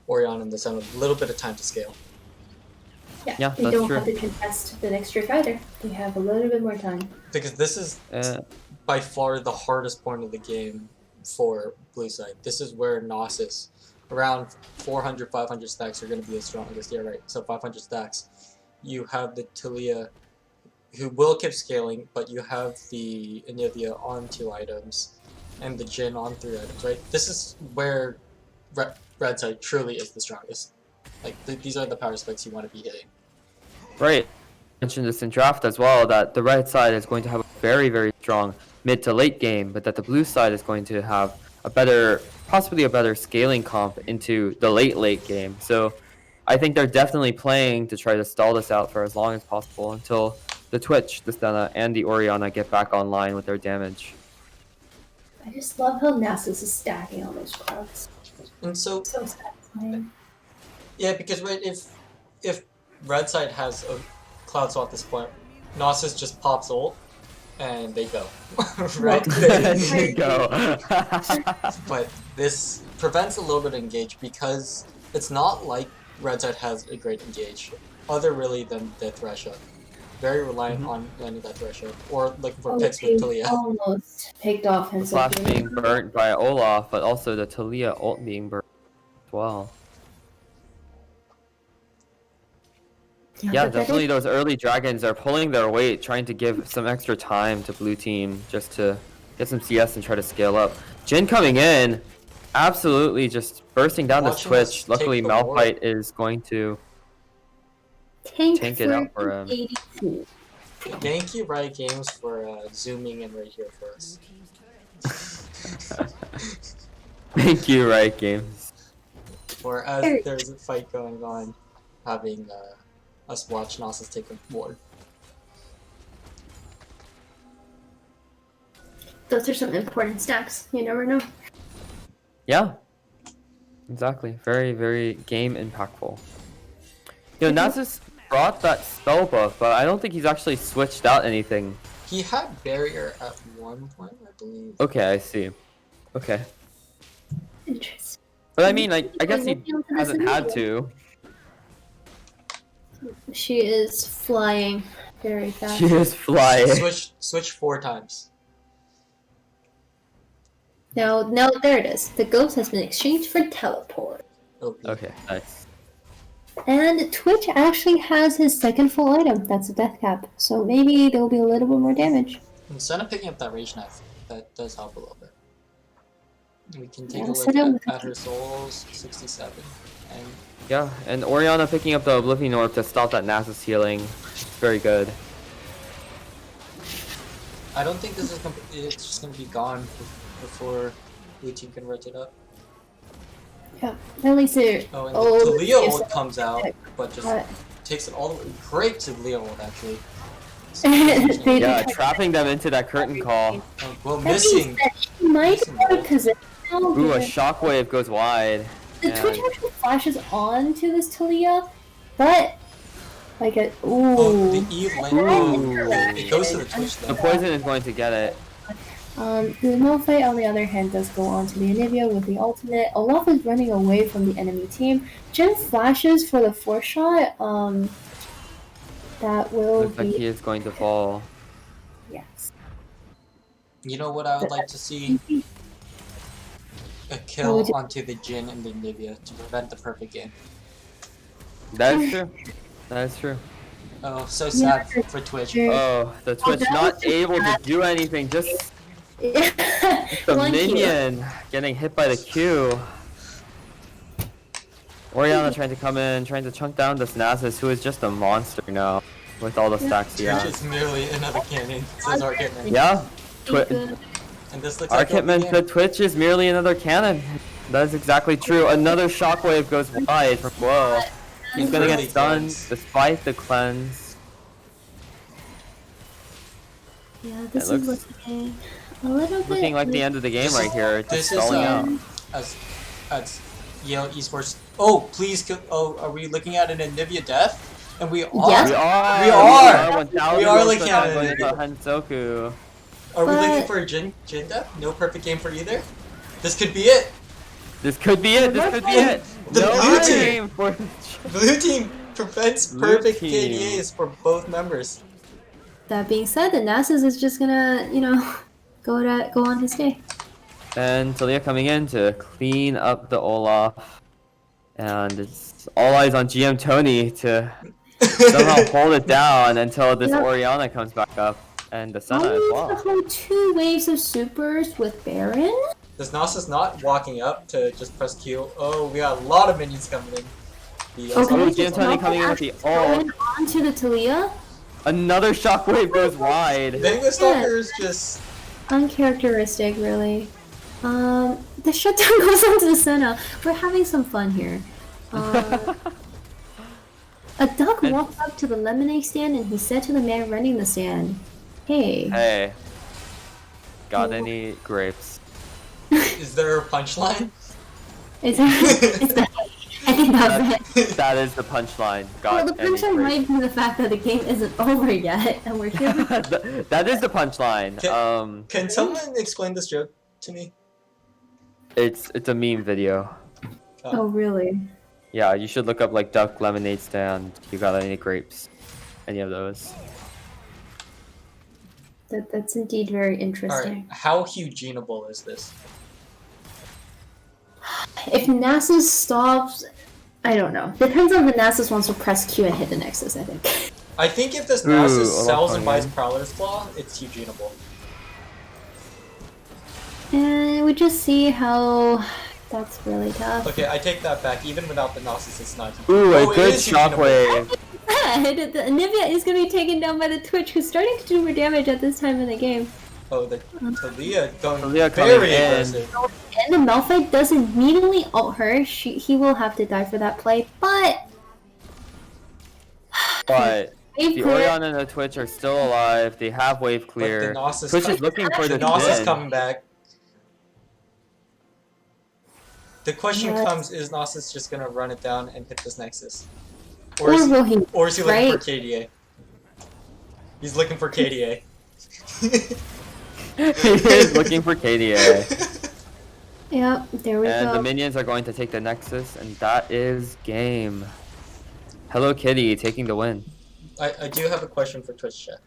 Orion, and the Sun a little bit of time to scale. Yeah, they that's don't true. have to contest the next trick either. They have a little bit more time. Because this is by far the hardest point of the game for Blue side. This is where Gnosis, around 400, 500 stacks are going to be the strongest. Yeah, right. So 500 stacks. You have the Talia, who will keep scaling, but you have the Anivia on 2 items, and the Jin on 3 items, right? This is where Red side truly is the strongest. Like, these are the power specs you want to be hitting. Right. I mentioned this in draft as well, that the red side is going to have a very, very strong mid to late game, but that the blue side is going to have a better, possibly a better scaling comp into the late game. So I think they're definitely playing to try to stall this out for as long as possible until the Twitch, the Stena, and the Oriana get back online with their damage. I just love how Nasus is stacking all those clouds. And so satisfying. Yeah, because right, if Red side has a Cloud Soul at this point, Gnosis just pops ult, and they go. Right? There you go. But this prevents a little bit of engage because it's not like Red side has a great engage, other really than the Thresh Up. Very reliant on landing that Thresh Up, or looking for picks with Talia. Almost picked off The flash being burnt by Olaf, but also the Talia ult being burnt as well. Yeah, definitely those early dragons are pulling their weight, trying to give some extra time to blue team just to get some CS and try to scale up. Jin coming in, absolutely just bursting down this Twitch. Luckily, Malphite is going to tank it out for him. 82. Thank you, Riot Games, for zooming in right here for us. Thank you, Riot Games. Or as there's a fight going on, having us watch Gnosis take a board. Those are some important stacks. You never know. Yeah, exactly. Very, very game impactful. You know, Nasus brought that spell buff, but I don't think he's actually switched out anything. He had barrier at one point, I believe. Okay, I see. Okay. Interesting. But I mean, I guess he hasn't had to. She is flying very fast. She is flying. Switch 4 times. Now, there it is. The ghost has been exchanged for teleport. Okay, nice. And Twitch actually has his second full item. That's a death cap. So maybe there will be a little bit more damage. Instead of picking up that rage knife, that does help a little bit. We can take a so look at her souls, 67. And Yeah, and Oriana picking up the Oblivion Orb to stop that Nasus healing. It's very good. I don't think this is it's just going to be gone before blue team can rotate up. Yeah, at least it. Oh, and the Talia ult comes out, but just takes it all the way. Great Talia ult, actually. Yeah, trapping them into that curtain call. Well, missing. She might have a position. Ooh, a shockwave goes wide. The Twitch actually flashes on to this Talia, but like a Oh, the Eve lane. It goes to the Twitch though. The poison is going to get it. The Malphite, on the other hand, does go on to the Anivia with the ultimate. Olaf is running away from the enemy team. Jin flashes for the 4-shot. That will Looks like he is going to fall. Yes. You know what I would like to see? A kill onto the Jin and the Anivia to prevent the perfect game. That is true. That is true. Oh, so sad for Twitch. Oh, the Twitch not able to do anything. Just the minion getting hit by the Q. Oriana trying to come in, trying to chunk down this Nasus, who is just a monster now with all the stacks he Twitch has. is merely another cannon, says Arcade Man. Yeah. And this looks like Arcade Man said Twitch is merely another cannon. That is exactly true. Another shockwave goes wide from Guo. He's gonna Really get stunned close. despite the cleanse. Yeah, It this is looks looking a little bit looking like the end of the game This right is- here. this Just is, stalling out. as Yale Esports. Oh, please! Oh, are we looking at an Nivea death? And we are. Yes. We are. We are. 1000 We are goes looking to at going it. into Hansoku. Are we looking But- for a Jin death? No perfect game for either. This could be it. This could be it. This could be it. The No blue team. game for. Blue team prevents Blue perfect team. KDAs for both members. That being said, the Nasus is just gonna, go on his day. And Talia coming in to clean up the Olaf. And it's all eyes on GM Tony to somehow hold it down until this Yep. Oriana comes back up. And the Senna as Only well. to hold 2 waves of supers with Baron? This Nasus not walking up to just press Q. Oh, we got a lot of minions coming in. The, Okay, Oh, just GM Tony not coming in with the actually ult. going onto the Talia? Another shockwave goes wide. Mango Stalker is just Uncharacteristic, really. The shutdown goes onto the Senna. We're having some fun here. A duck walked up to the lemonade stand and he said to the man running the stand, "Hey, Hey. Got any grapes? is there a punchline? is that I think that was it." That is the punchline. Well, Got the any punchline grapes? might be the fact that the game isn't over yet, and we're here. That is the punchline. Can someone explain this joke to me? It's a meme video. Oh, really? Yeah, you should look up like duck lemonade stand. You got any grapes? Any of those? That's indeed very Alright, interesting. how Eugeneable is this? If Nasus stops, I don't know. Depends on if Nasus wants to press Q and hit the Nexus, I think. I think if this Ooh, Nasus Olaf sells and coming buys in. Prowler's Claw, it's Eugeneable. And we just see how that's really tough. Okay, I take that back. Even without the Nasus, it's not Eugeneable. Ooh, Oh, a it good is Eugeneable. shockwave. The Anivia is going to be taken down by the Twitch, who's starting to do more damage at this time in the game. Oh, the Talia going Talia coming very in. aggressive. And the Malphite does immediately ult her. He will have to die for that play, but But wave the clear. Orion and the Twitch are still alive. They have wave clear. But the Nasus Twitch is coming- looking for the the Nasus spin. coming back. The question Yes. comes, is Nasus just gonna run it down and hit this Nexus? Or will he? Or is he looking for right? KDA? He's looking for KDA. He is looking for KDA. Yep, there we And go. the minions are going to take the Nexus, and that is game. Hello Kitty taking the win. I do have a question for Twitch chat.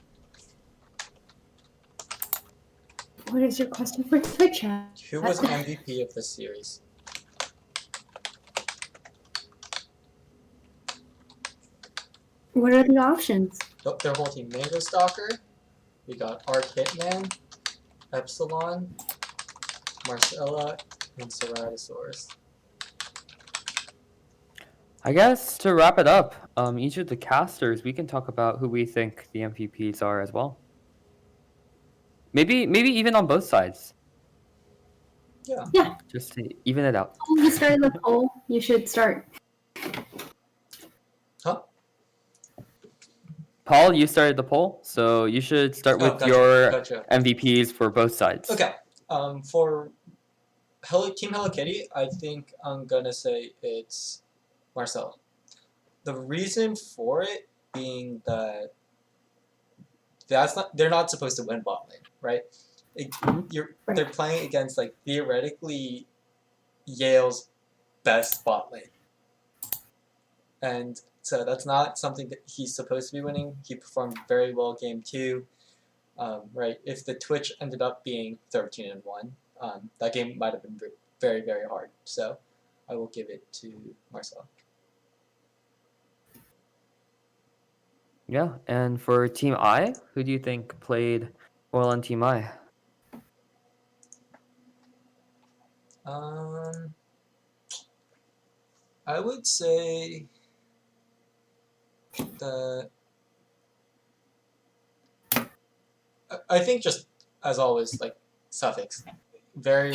What is your question for Twitch chat? Who was MVP of this series? What are the options? Oh, their whole team. Mango Stalker. We got Arc Hitman, Epsilon, Marcella, and Ceratosaurus. I guess to wrap it up, each of the casters, we can talk about who we think the MVPs are as well. Maybe even on both sides, Yeah. Yeah, just to even it out. you started the poll. You should start. Huh? Paul, you started the poll, so you should start Oh, with gotcha, your gotcha. MVPs for both sides. Okay. For Team Hello Kitty, I think I'm gonna say it's Marcel. The reason for it being that they're not supposed to win bot lane, right? They're playing against like theoretically Yale's best bot lane, and so that's not something that he's supposed to be winning. He performed very well game 2. Right, if the Twitch ended up being 13-1, that game might have been very, very hard. So I will give it to Marcel. Yeah, and for Team I, who do you think played well on Team I? I would say the. I think just as always, like Suffix, they're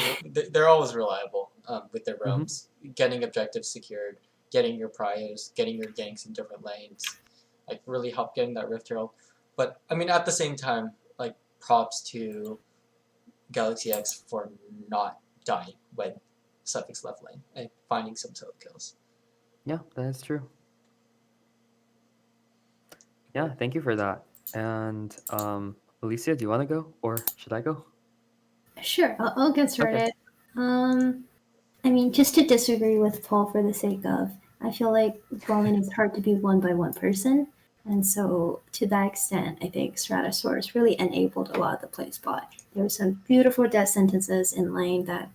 always reliable. with their Mhm. roams, getting objectives secured, getting your pryos, getting your ganks in different lanes, like really help getting that Rift Herald. But I mean, at the same time, like props to Galaxy X for not dying when Suffix left lane and finding some solo kills. Yeah, that is true. Yeah, thank you for that. And Alicia, do you want to go or should I go? Sure, I'll get started. I mean, just to disagree with Paul for the sake of, I feel like Ballin is hard to be won by one person. And so, to that extent, I think Stratosaurus really enabled a lot of the play spot. There were some beautiful death sentences in lane that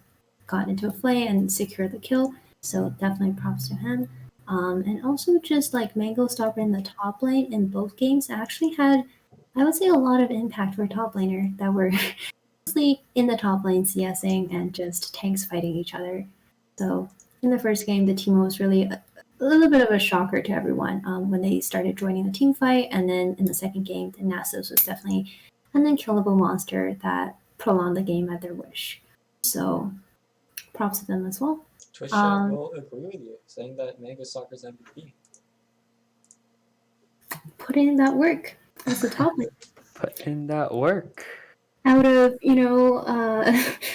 got into a play and secured the kill. So, definitely props to him. And also, just like Mango Stopper in the top lane in both games actually had, I would say, a lot of impact for a top laner that were mostly in the top lane CSing and just tanks fighting each other. So in the first game, the team was really a little bit of a shocker to everyone when they started joining the team fight. And then in the second game, the Nasus was definitely an unkillable monster that prolonged the game at their wish. So props to them as well. Twitch will agree with you, saying that Mango Soccer's MVP. Put in that work as the top lane. Put in that work. Out of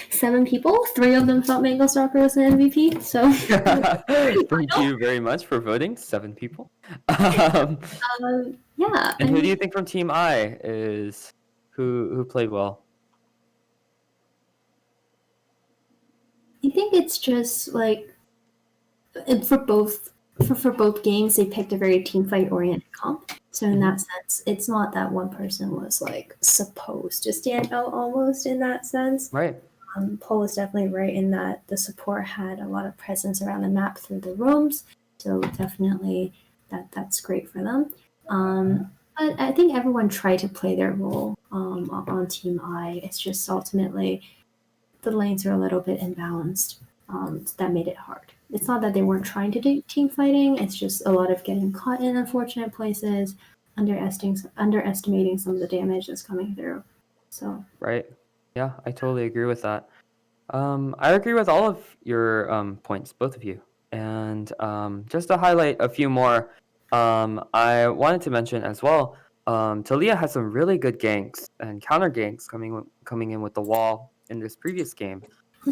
7 people, 3 of them thought Mango Stalker was an MVP. So Thank you very much for voting, 7 people. Yeah. And who do you think from Team I is who played well? I think it's just like for both games, they picked a very team fight oriented comp. So in that sense, it's not that one person was like supposed to stand out almost in that sense. Right. Paul was definitely right in that the support had a lot of presence around the map through the roams. So definitely that's great for them. But I think everyone tried to play their role on Team I. It's just ultimately the lanes are a little bit imbalanced. So that made it hard. It's not that they weren't trying to do team fighting. It's just a lot of getting caught in unfortunate places, underestimating some of the damage that's coming through. So Right. Yeah, I totally agree with that. I agree with all of your points, both of you. And just to highlight a few more, I wanted to mention as well, Talia has some really good ganks and counter ganks coming in with the wall in this previous game.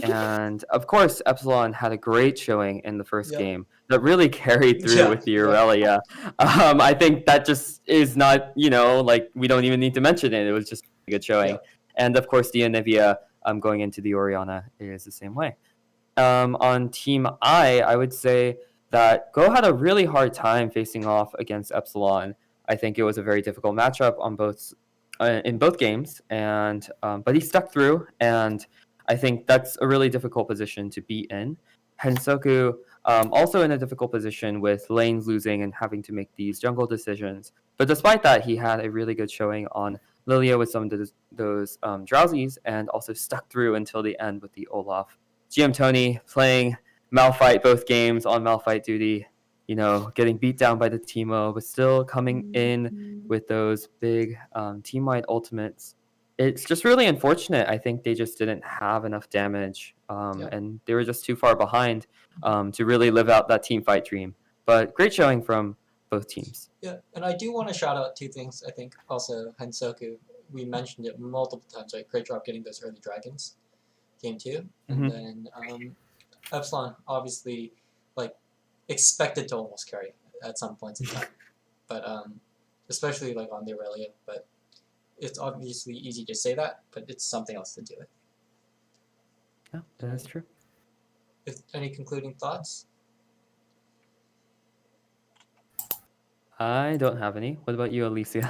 And of course, Epsilon had a great showing in the first Yep. game that really carried through Yeah, with the yeah. Aurelia. I think that just is not, like we don't even need to mention it. It was just a good showing. Yeah. And of course, the Anivia going into the Oriana is the same way. On Team I would say that Go had a really hard time facing off against Epsilon. I think it was a very difficult matchup on both in both games, and but he stuck through, and I think that's a really difficult position to be in. Hensoku also in a difficult position with lanes losing and having to make these jungle decisions. But despite that, he had a really good showing on Lilia with some of those drowsies and also stuck through until the end with the Olaf. GM Tony playing Malphite both games on Malphite duty, getting beat down by the Teemo, but still coming in with those big team-wide ultimates. It's just really unfortunate. I think they just didn't have enough damage, and they were just too far behind to really live out that team fight dream. But great showing from both teams. Yeah, and I do want to shout out 2 things. I think also Hensoku, we mentioned it multiple times, right? Great job getting those early dragons, game 2, and then Epsilon obviously like expected to almost carry at some points in time, but especially like on the Aurelia. But it's obviously easy to say that, but it's something else to do it. Yeah, that is true. Any concluding thoughts? I don't have any. What about you, Alicia?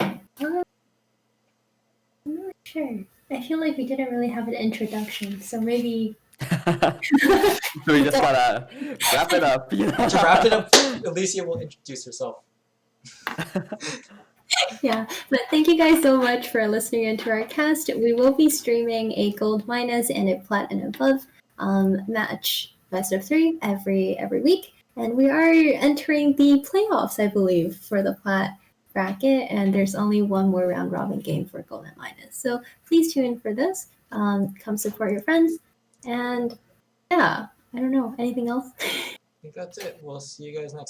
I'm not sure. I feel like we didn't really have an introduction, so maybe. So we just gotta wrap it up. To wrap it up, Alicia will introduce herself. Yeah, but thank you guys so much for listening into our cast. We will be streaming a gold minus and a plat and above match best of 3 every week, and we are entering the playoffs, I believe, for the plat bracket, and there's only one more round robin game for gold and minus. So please tune in for this. Come support your friends. And yeah, I don't know. Anything else? I think that's it. We'll see you guys next